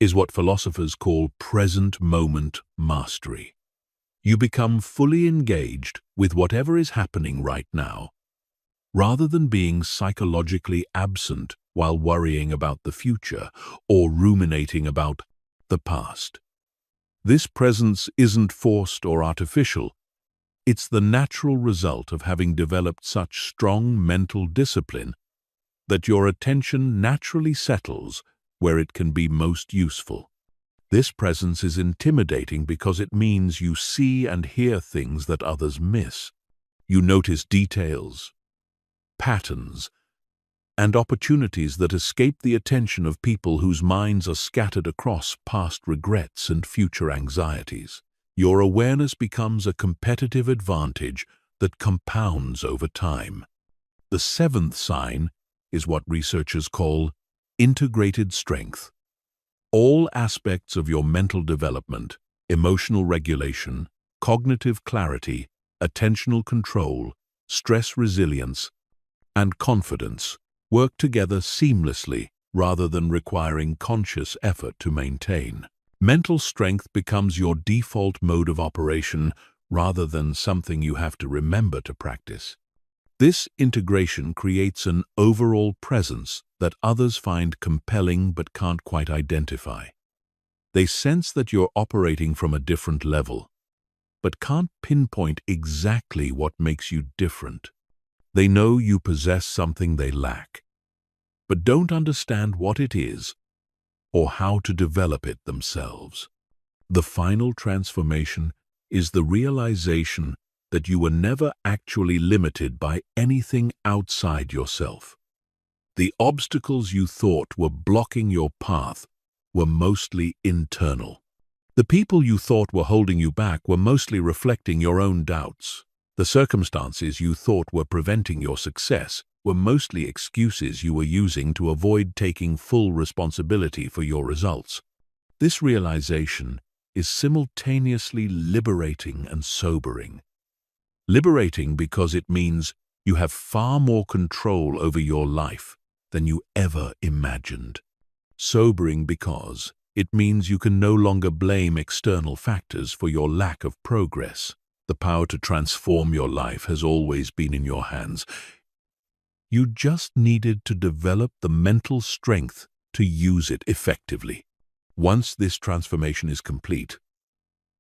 is what philosophers call present moment mastery. You become fully engaged with whatever is happening right now, rather than being psychologically absent while worrying about the future or ruminating about the past. This presence isn't forced or artificial. It's the natural result of having developed such strong mental discipline that your attention naturally settles where it can be most useful. This presence is intimidating because it means you see and hear things that others miss. You notice details, patterns, and opportunities that escape the attention of people whose minds are scattered across past regrets and future anxieties. Your awareness becomes a competitive advantage that compounds over time. The seventh sign is what researchers call integrated strength. All aspects of your mental development, emotional regulation, cognitive clarity, attentional control, stress resilience, and confidence work together seamlessly rather than requiring conscious effort to maintain. Mental strength becomes your default mode of operation rather than something you have to remember to practice. This integration creates an overall presence that others find compelling but can't quite identify. They sense that you're operating from a different level, but can't pinpoint exactly what makes you different. They know you possess something they lack, but don't understand what it is or how to develop it themselves. The final transformation is the realization that you were never actually limited by anything outside yourself. The obstacles you thought were blocking your path were mostly internal. The people you thought were holding you back were mostly reflecting your own doubts. The circumstances you thought were preventing your success were mostly excuses you were using to avoid taking full responsibility for your results. This realization is simultaneously liberating and sobering. Liberating because it means you have far more control over your life than you ever imagined. Sobering because it means you can no longer blame external factors for your lack of progress. The power to transform your life has always been in your hands. You just needed to develop the mental strength to use it effectively. Once this transformation is complete,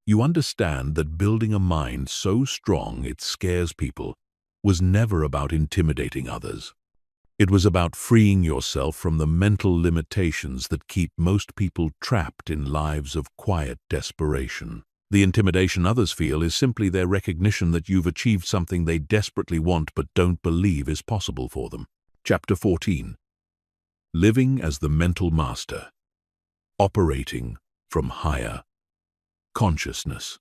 you understand that building a mind so strong it scares people was never about intimidating others. It was about freeing yourself from the mental limitations that keep most people trapped in lives of quiet desperation. The intimidation others feel is simply their recognition that you've achieved something they desperately want but don't believe is possible for them. Chapter 14. Living as the Mental Master. Operating from higher consciousness.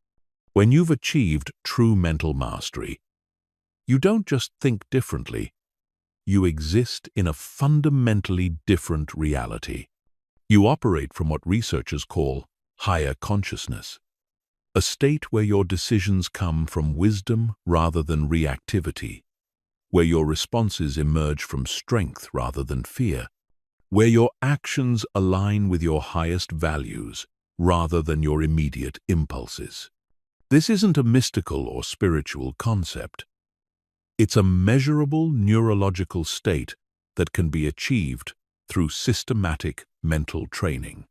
When you've achieved true mental mastery, you don't just think differently, you exist in a fundamentally different reality. You operate from what researchers call higher consciousness, a state where your decisions come from wisdom rather than reactivity, where your responses emerge from strength rather than fear, where your actions align with your highest values rather than your immediate impulses. This isn't a mystical or spiritual concept. It's a measurable neurological state that can be achieved through systematic mental training.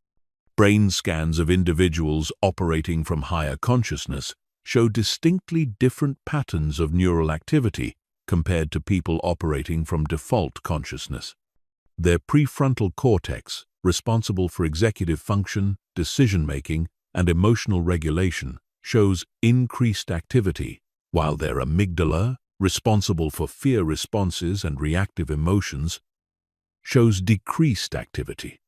Brain scans of individuals operating from higher consciousness show distinctly different patterns of neural activity compared to people operating from default consciousness. Their prefrontal cortex, responsible for executive function, decision-making, and emotional regulation, shows increased activity, while their amygdala, responsible for fear responses and reactive emotions, shows decreased activity.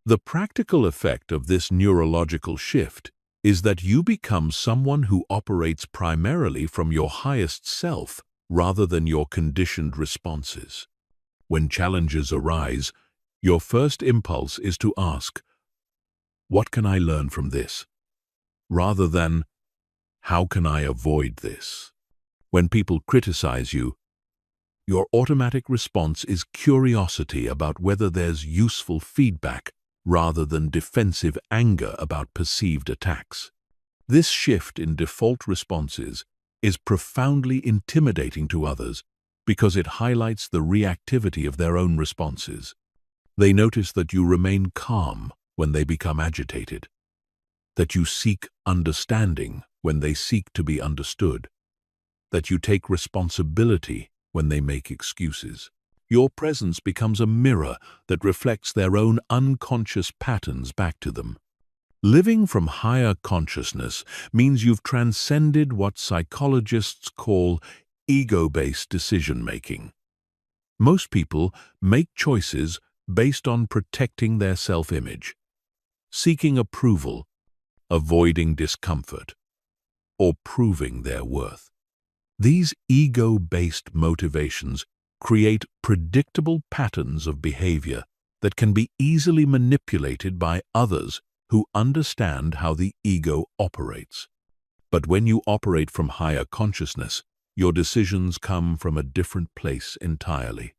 The practical effect of this neurological shift is that you become someone who operates primarily from your highest self rather than your conditioned responses. When challenges arise, your first impulse is to ask, "What can I learn from this?" rather than, "How can I avoid this?" When people criticize you, your automatic response is curiosity about whether there's useful feedback rather than defensive anger about perceived attacks. This shift in default responses is profoundly intimidating to others because it highlights the reactivity of their own responses. They notice that you remain calm when they become agitated, that you seek understanding when they seek to be understood, that you take responsibility when they make excuses. Your presence becomes a mirror that reflects their own unconscious patterns back to them. Living from higher consciousness means you've transcended what psychologists call ego-based decision-making. Most people make choices based on protecting their self-image, seeking approval, avoiding discomfort, or proving their worth. These ego-based motivations create predictable patterns of behavior that can be easily manipulated by others who understand how the ego operates. But when you operate from higher consciousness, your decisions come from a different place entirely.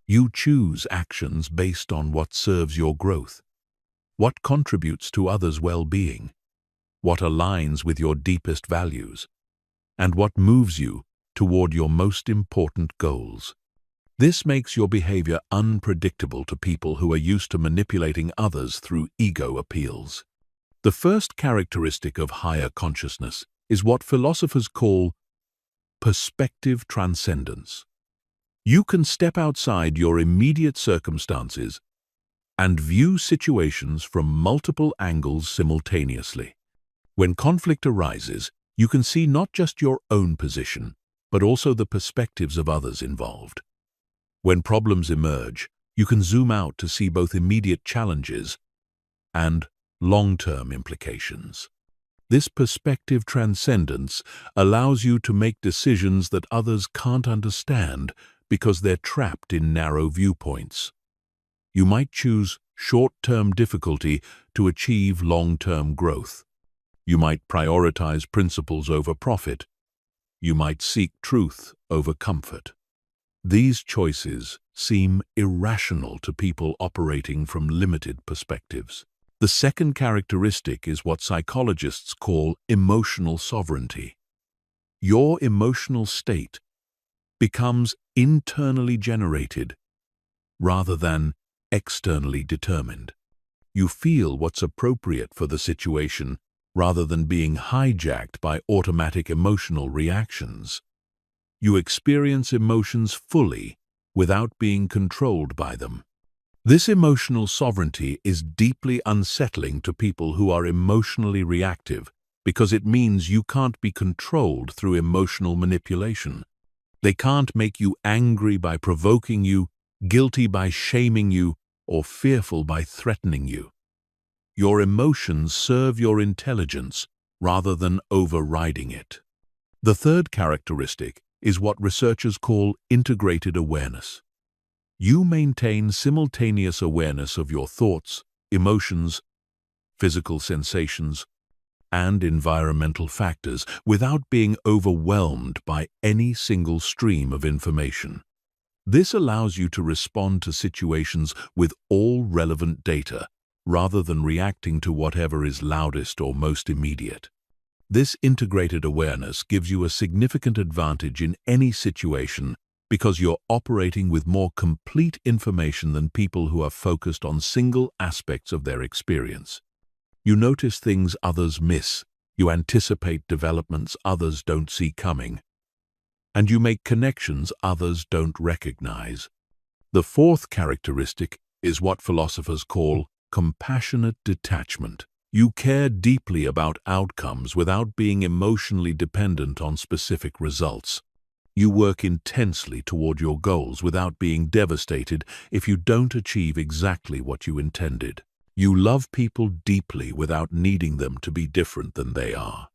You choose actions based on what serves your growth, what contributes to others' well-being, what aligns with your deepest values, and what moves you toward your most important goals. This makes your behavior unpredictable to people who are used to manipulating others through ego appeals. The first characteristic of higher consciousness is what philosophers call perspective transcendence. You can step outside your immediate circumstances and view situations from multiple angles simultaneously. When conflict arises, you can see not just your own position, but also the perspectives of others involved. When problems emerge, you can zoom out to see both immediate challenges and long-term implications. This perspective transcendence allows you to make decisions that others can't understand because they're trapped in narrow viewpoints. You might choose short-term difficulty to achieve long-term growth. You might prioritize principles over profit. You might seek truth over comfort. These choices seem irrational to people operating from limited perspectives. The second characteristic is what psychologists call emotional sovereignty. Your emotional state becomes internally generated rather than externally determined. You feel what's appropriate for the situation rather than being hijacked by automatic emotional reactions. You experience emotions fully without being controlled by them. This emotional sovereignty is deeply unsettling to people who are emotionally reactive because it means you can't be controlled through emotional manipulation. They can't make you angry by provoking you, guilty by shaming you, or fearful by threatening you. Your emotions serve your intelligence rather than overriding it. The third characteristic is what researchers call integrated awareness. You maintain simultaneous awareness of your thoughts, emotions, physical sensations, and environmental factors without being overwhelmed by any single stream of information. This allows you to respond to situations with all relevant data rather than reacting to whatever is loudest or most immediate. This integrated awareness gives you a significant advantage in any situation because you're operating with more complete information than people who are focused on single aspects of their experience. You notice things others miss, you anticipate developments others don't see coming, and you make connections others don't recognize. The fourth characteristic is what philosophers call compassionate detachment. You care deeply about outcomes without being emotionally dependent on specific results. You work intensely toward your goals without being devastated if you don't achieve exactly what you intended. You love people deeply without needing them to be different than they are.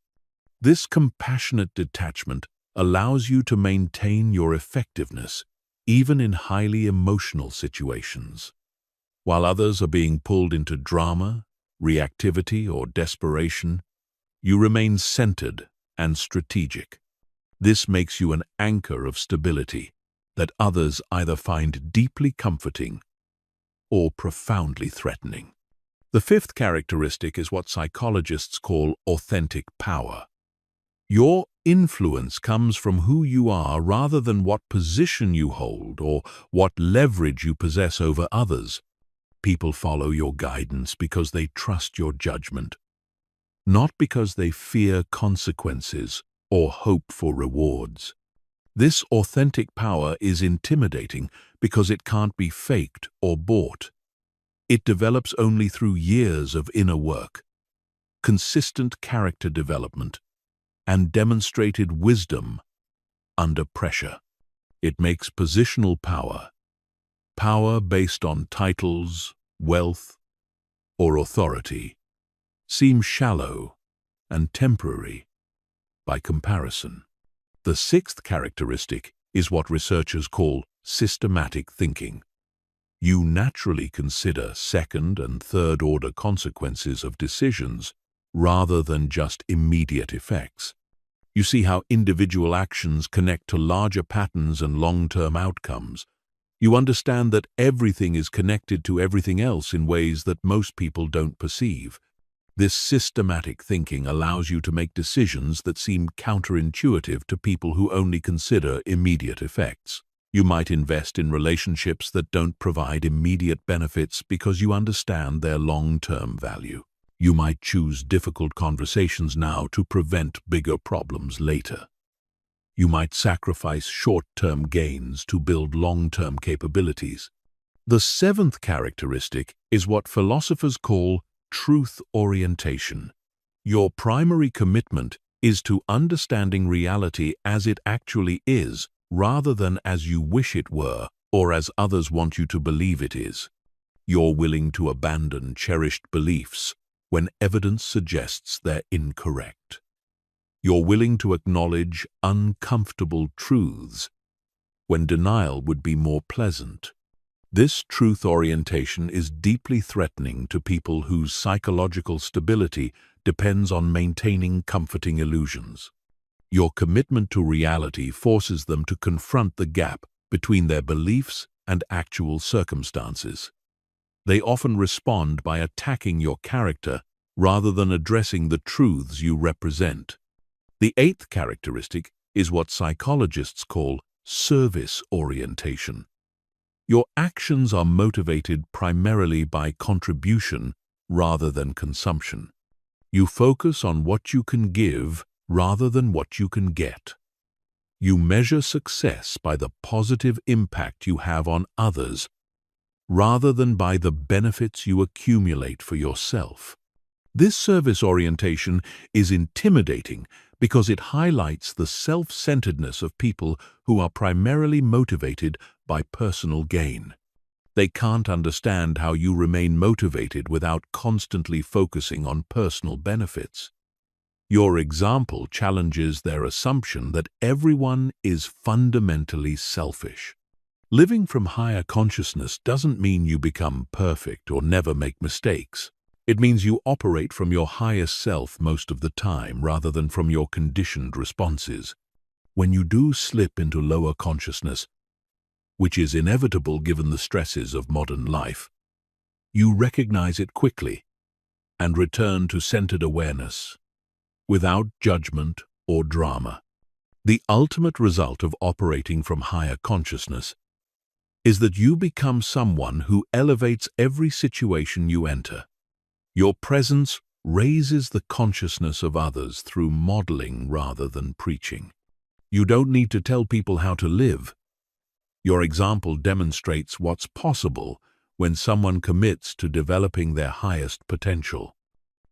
This compassionate detachment allows you to maintain your effectiveness even in highly emotional situations. While others are being pulled into drama, reactivity, or desperation, you remain centered and strategic. This makes you an anchor of stability that others either find deeply comforting or profoundly threatening. The fifth characteristic is what psychologists call authentic power. Your influence comes from who you are rather than what position you hold or what leverage you possess over others. People follow your guidance because they trust your judgment, not because they fear consequences or hope for rewards. This authentic power is intimidating because it can't be faked or bought. It develops only through years of inner work, consistent character development, and demonstrated wisdom under pressure. It makes positional power, power based on titles, wealth, or authority, seem shallow and temporary by comparison. The sixth characteristic is what researchers call systematic thinking. You naturally consider second- and third-order consequences of decisions rather than just immediate effects. You see how individual actions connect to larger patterns and long-term outcomes, You understand that everything is connected to everything else in ways that most people don't perceive. This systematic thinking allows you to make decisions that seem counterintuitive to people who only consider immediate effects. You might invest in relationships that don't provide immediate benefits because you understand their long-term value. You might choose difficult conversations now to prevent bigger problems later. You might sacrifice short-term gains to build long-term capabilities. The seventh characteristic is what philosophers call truth orientation. Your primary commitment is to understanding reality as it actually is, rather than as you wish it were or as others want you to believe it is. You're willing to abandon cherished beliefs when evidence suggests they're incorrect. You're willing to acknowledge uncomfortable truths when denial would be more pleasant. This truth orientation is deeply threatening to people whose psychological stability depends on maintaining comforting illusions. Your commitment to reality forces them to confront the gap between their beliefs and actual circumstances. They often respond by attacking your character rather than addressing the truths you represent. The eighth characteristic is what psychologists call service orientation. Your actions are motivated primarily by contribution rather than consumption. You focus on what you can give rather than what you can get. You measure success by the positive impact you have on others rather than by the benefits you accumulate for yourself. This service orientation is intimidating because it highlights the self-centeredness of people who are primarily motivated by personal gain. They can't understand how you remain motivated without constantly focusing on personal benefits. Your example challenges their assumption that everyone is fundamentally selfish. Living from higher consciousness doesn't mean you become perfect or never make mistakes. It means you operate from your highest self most of the time rather than from your conditioned responses. When you do slip into lower consciousness, which is inevitable given the stresses of modern life, you recognize it quickly and return to centered awareness, without judgment or drama. The ultimate result of operating from higher consciousness is that you become someone who elevates every situation you enter. Your presence raises the consciousness of others through modeling rather than preaching. You don't need to tell people how to live. Your example demonstrates what's possible when someone commits to developing their highest potential.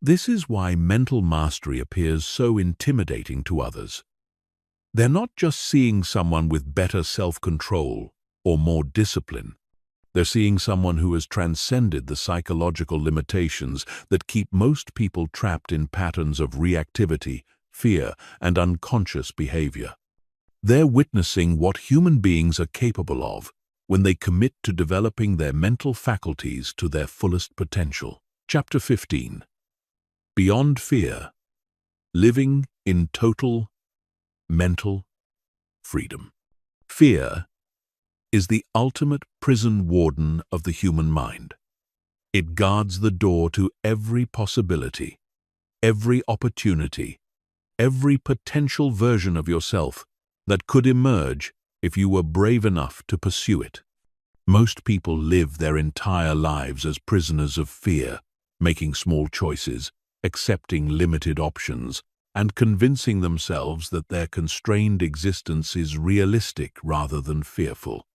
This is why mental mastery appears so intimidating to others. They're not just seeing someone with better self-control or more discipline. They're seeing someone who has transcended the psychological limitations that keep most people trapped in patterns of reactivity, fear, and unconscious behavior. They're witnessing what human beings are capable of when they commit to developing their mental faculties to their fullest potential. Chapter 15. Beyond Fear. Living in Total Mental Freedom. Fear is the ultimate prison warden of the human mind. It guards the door to every possibility, every opportunity, every potential version of yourself that could emerge if you were brave enough to pursue it. Most people live their entire lives as prisoners of fear, making small choices, accepting limited options, and convincing themselves that their constrained existence is realistic rather than fearful.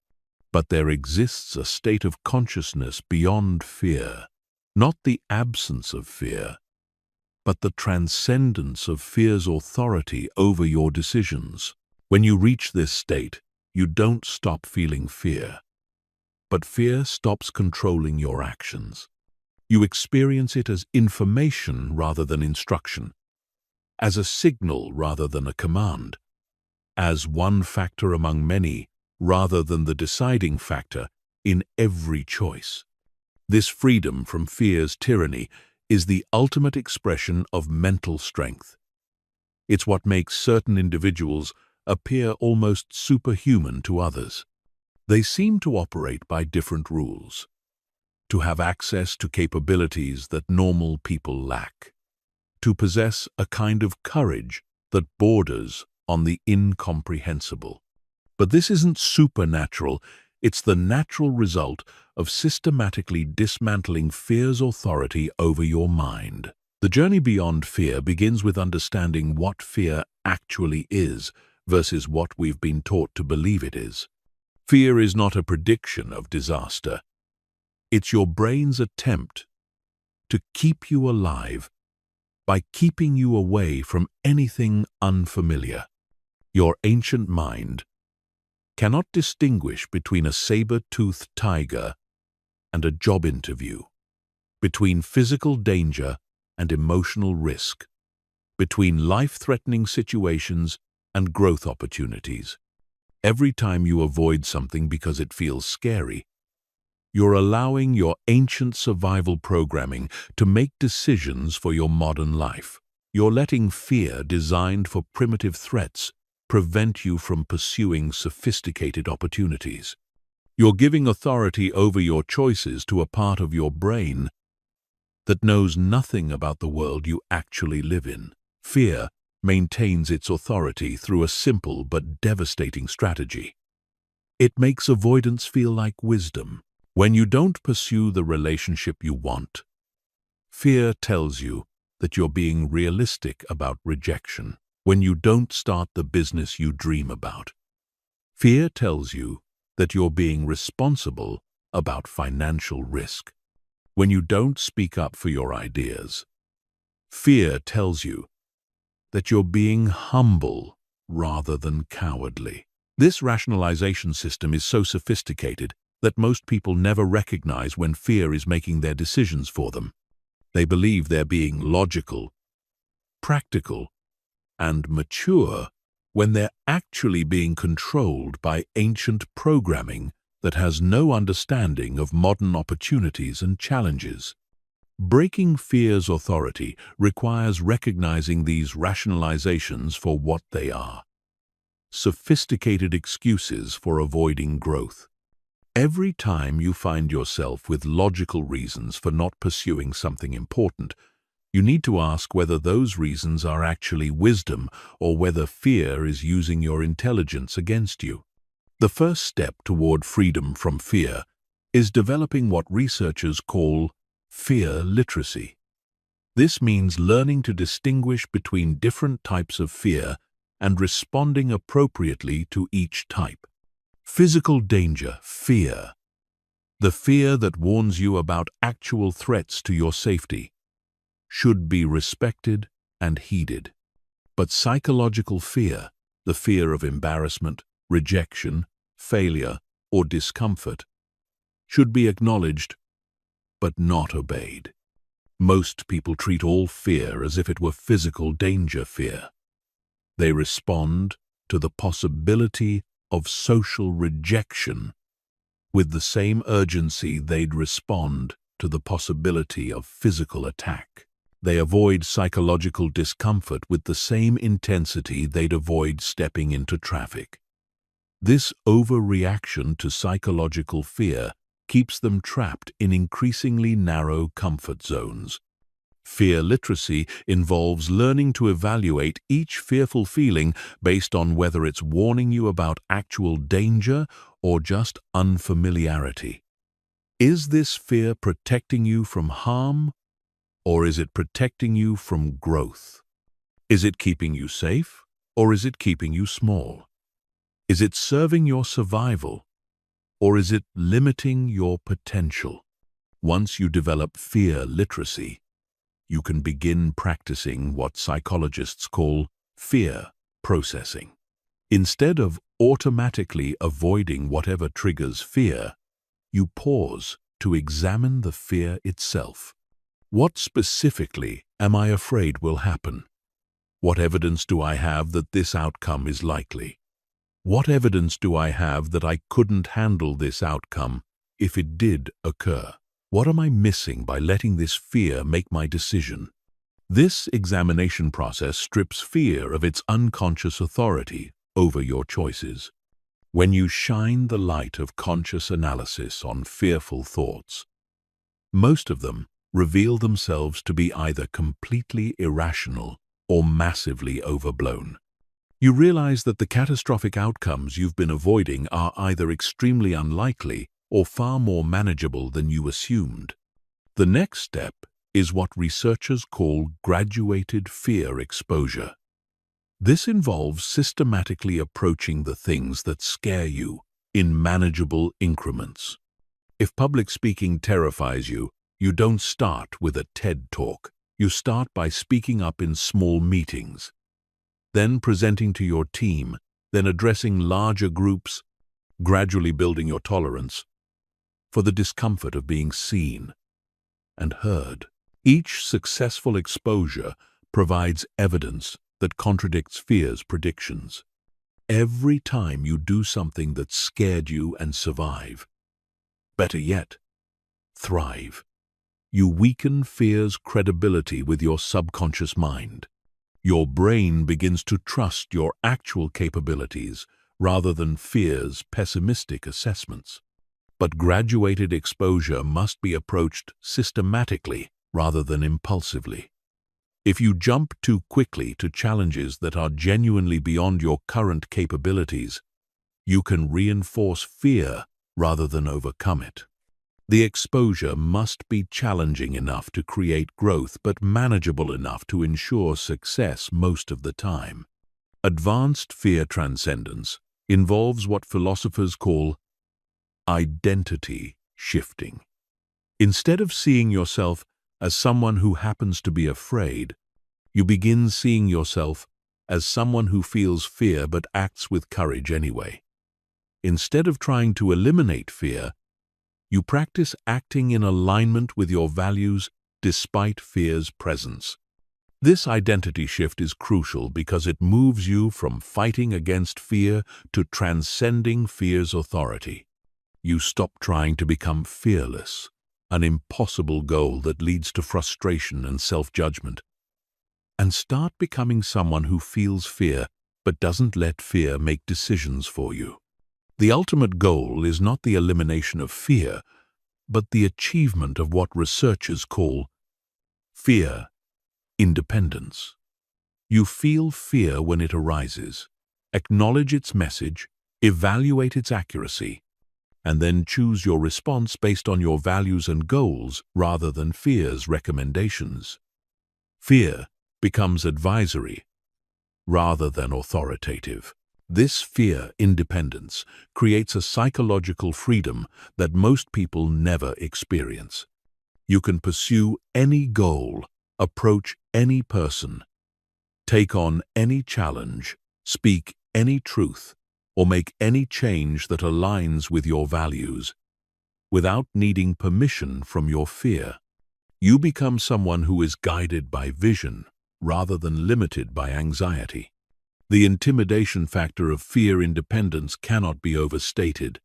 But there exists a state of consciousness beyond fear, not the absence of fear, but the transcendence of fear's authority over your decisions. When you reach this state, you don't stop feeling fear, but fear stops controlling your actions. You experience it as information rather than instruction, as a signal rather than a command, as one factor among many rather than the deciding factor in every choice. This freedom from fear's tyranny is the ultimate expression of mental strength. It's what makes certain individuals appear almost superhuman to others. They seem to operate by different rules, to have access to capabilities that normal people lack, to possess a kind of courage that borders on the incomprehensible. But this isn't supernatural, it's the natural result of systematically dismantling fear's authority over your mind. The journey beyond fear begins with understanding what fear actually is versus what we've been taught to believe it is. Fear is not a prediction of disaster. It's your brain's attempt to keep you alive by keeping you away from anything unfamiliar. Your ancient mind cannot distinguish between a saber-toothed tiger and a job interview, between physical danger and emotional risk, between life-threatening situations and growth opportunities. Every time you avoid something because it feels scary, you're allowing your ancient survival programming to make decisions for your modern life. You're letting fear designed for primitive threats prevent you from pursuing sophisticated opportunities. You're giving authority over your choices to a part of your brain that knows nothing about the world you actually live in. Fear maintains its authority through a simple but devastating strategy. It makes avoidance feel like wisdom. When you don't pursue the relationship you want, fear tells you that you're being realistic about rejection. When you don't start the business you dream about, fear tells you that you're being responsible about financial risk. When you don't speak up for your ideas, fear tells you that you're being humble rather than cowardly. This rationalization system is so sophisticated that most people never recognize when fear is making their decisions for them. They believe they're being logical, practical, and mature when they're actually being controlled by ancient programming that has no understanding of modern opportunities and challenges. Breaking fear's authority requires recognizing these rationalizations for what they are: sophisticated excuses for avoiding growth. Every time you find yourself with logical reasons for not pursuing something important, you need to ask whether those reasons are actually wisdom or whether fear is using your intelligence against you. The first step toward freedom from fear is developing what researchers call fear literacy. This means learning to distinguish between different types of fear and responding appropriately to each type. Physical danger, fear. The fear that warns you about actual threats to your safety should be respected and heeded. But psychological fear, the fear of embarrassment, rejection, failure, or discomfort, should be acknowledged but not obeyed. Most people treat all fear as if it were physical danger fear. They respond to the possibility of social rejection with the same urgency they'd respond to the possibility of physical attack. They avoid psychological discomfort with the same intensity they'd avoid stepping into traffic. This overreaction to psychological fear keeps them trapped in increasingly narrow comfort zones. Fear literacy involves learning to evaluate each fearful feeling based on whether it's warning you about actual danger or just unfamiliarity. Is this fear protecting you from harm, or is it protecting you from growth? Is it keeping you safe, or is it keeping you small? Is it serving your survival, or is it limiting your potential? Once you develop fear literacy, you can begin practicing what psychologists call fear processing. Instead of automatically avoiding whatever triggers fear, you pause to examine the fear itself. What specifically am I afraid will happen? What evidence do I have that this outcome is likely? What evidence do I have that I couldn't handle this outcome if it did occur? What am I missing by letting this fear make my decision? This examination process strips fear of its unconscious authority over your choices. When you shine the light of conscious analysis on fearful thoughts, most of them reveal themselves to be either completely irrational or massively overblown. You realize that the catastrophic outcomes you've been avoiding are either extremely unlikely or far more manageable than you assumed. The next step is what researchers call graduated fear exposure. This involves systematically approaching the things that scare you in manageable increments. If public speaking terrifies you, you don't start with a TED Talk. You start by speaking up in small meetings, then presenting to your team, then addressing larger groups, gradually building your tolerance for the discomfort of being seen and heard. Each successful exposure provides evidence that contradicts fear's predictions. Every time you do something that scared you and survive, better yet, thrive, you weaken fear's credibility with your subconscious mind. Your brain begins to trust your actual capabilities rather than fear's pessimistic assessments. But graduated exposure must be approached systematically rather than impulsively. If you jump too quickly to challenges that are genuinely beyond your current capabilities, you can reinforce fear rather than overcome it. The exposure must be challenging enough to create growth but manageable enough to ensure success most of the time. Advanced fear transcendence involves what philosophers call identity shifting. Instead of seeing yourself as someone who happens to be afraid, you begin seeing yourself as someone who feels fear but acts with courage anyway. Instead of trying to eliminate fear, you practice acting in alignment with your values despite fear's presence. This identity shift is crucial because it moves you from fighting against fear to transcending fear's authority. You stop trying to become fearless, an impossible goal that leads to frustration and self-judgment, and start becoming someone who feels fear but doesn't let fear make decisions for you. The ultimate goal is not the elimination of fear, but the achievement of what researchers call fear independence. You feel fear when it arises, acknowledge its message, evaluate its accuracy, and then choose your response based on your values and goals rather than fear's recommendations. Fear becomes advisory rather than authoritative. This fear independence creates a psychological freedom that most people never experience. You can pursue any goal, approach any person, take on any challenge, speak any truth, or make any change that aligns with your values, without needing permission from your fear. You become someone who is guided by vision rather than limited by anxiety. The intimidation factor of fear independence cannot be overstated.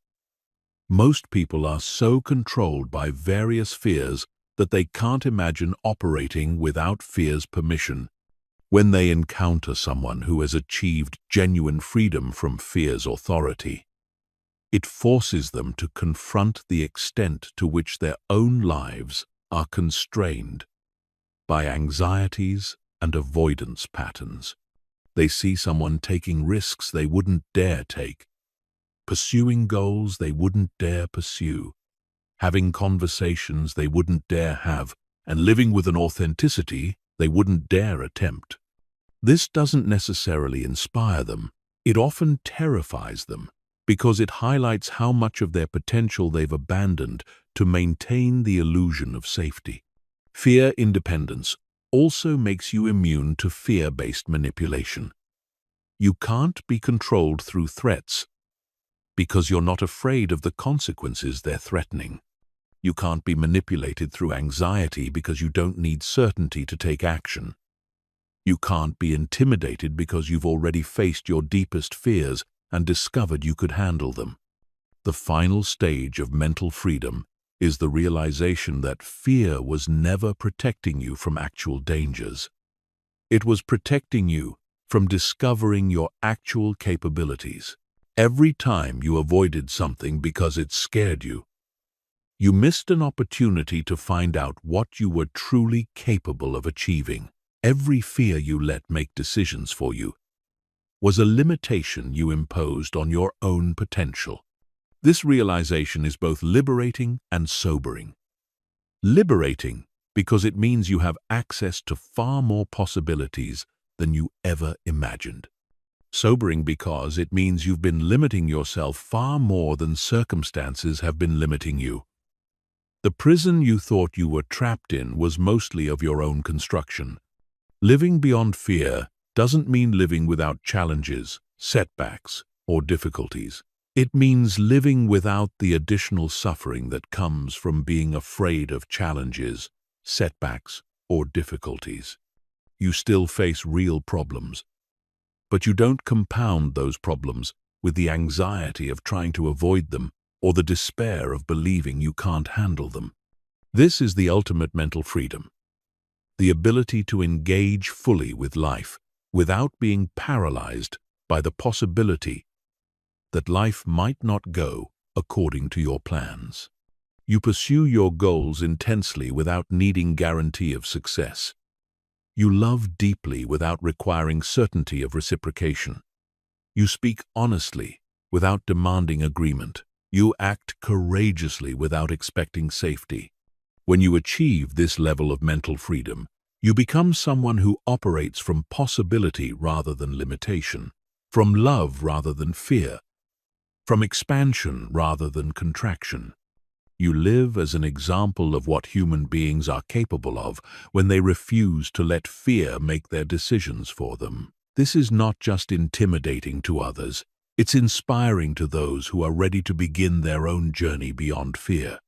Most people are so controlled by various fears that they can't imagine operating without fear's permission. When they encounter someone who has achieved genuine freedom from fear's authority, it forces them to confront the extent to which their own lives are constrained by anxieties and avoidance patterns. They see someone taking risks they wouldn't dare take, pursuing goals they wouldn't dare pursue, having conversations they wouldn't dare have, and living with an authenticity they wouldn't dare attempt. This doesn't necessarily inspire them. It often terrifies them because it highlights how much of their potential they've abandoned to maintain the illusion of safety. Fear independence also makes you immune to fear-based manipulation. You can't be controlled through threats because you're not afraid of the consequences they're threatening. You can't be manipulated through anxiety because you don't need certainty to take action. You can't be intimidated because you've already faced your deepest fears and discovered you could handle them. The final stage of mental freedom is the realization that fear was never protecting you from actual dangers. It was protecting you from discovering your actual capabilities. Every time you avoided something because it scared you, you missed an opportunity to find out what you were truly capable of achieving. Every fear you let make decisions for you was a limitation you imposed on your own potential. This realization is both liberating and sobering. Liberating because it means you have access to far more possibilities than you ever imagined. Sobering because it means you've been limiting yourself far more than circumstances have been limiting you. The prison you thought you were trapped in was mostly of your own construction. Living beyond fear doesn't mean living without challenges, setbacks, or difficulties. It means living without the additional suffering that comes from being afraid of challenges, setbacks, or difficulties. You still face real problems, but you don't compound those problems with the anxiety of trying to avoid them or the despair of believing you can't handle them. This is the ultimate mental freedom, the ability to engage fully with life without being paralyzed by the possibility that life might not go according to your plans. You pursue your goals intensely without needing guarantee of success. You love deeply without requiring certainty of reciprocation. You speak honestly without demanding agreement. You act courageously without expecting safety. When you achieve this level of mental freedom, you become someone who operates from possibility rather than limitation, from love rather than fear, from expansion rather than contraction. You live as an example of what human beings are capable of when they refuse to let fear make their decisions for them. This is not just intimidating to others, it's inspiring to those who are ready to begin their own journey beyond fear.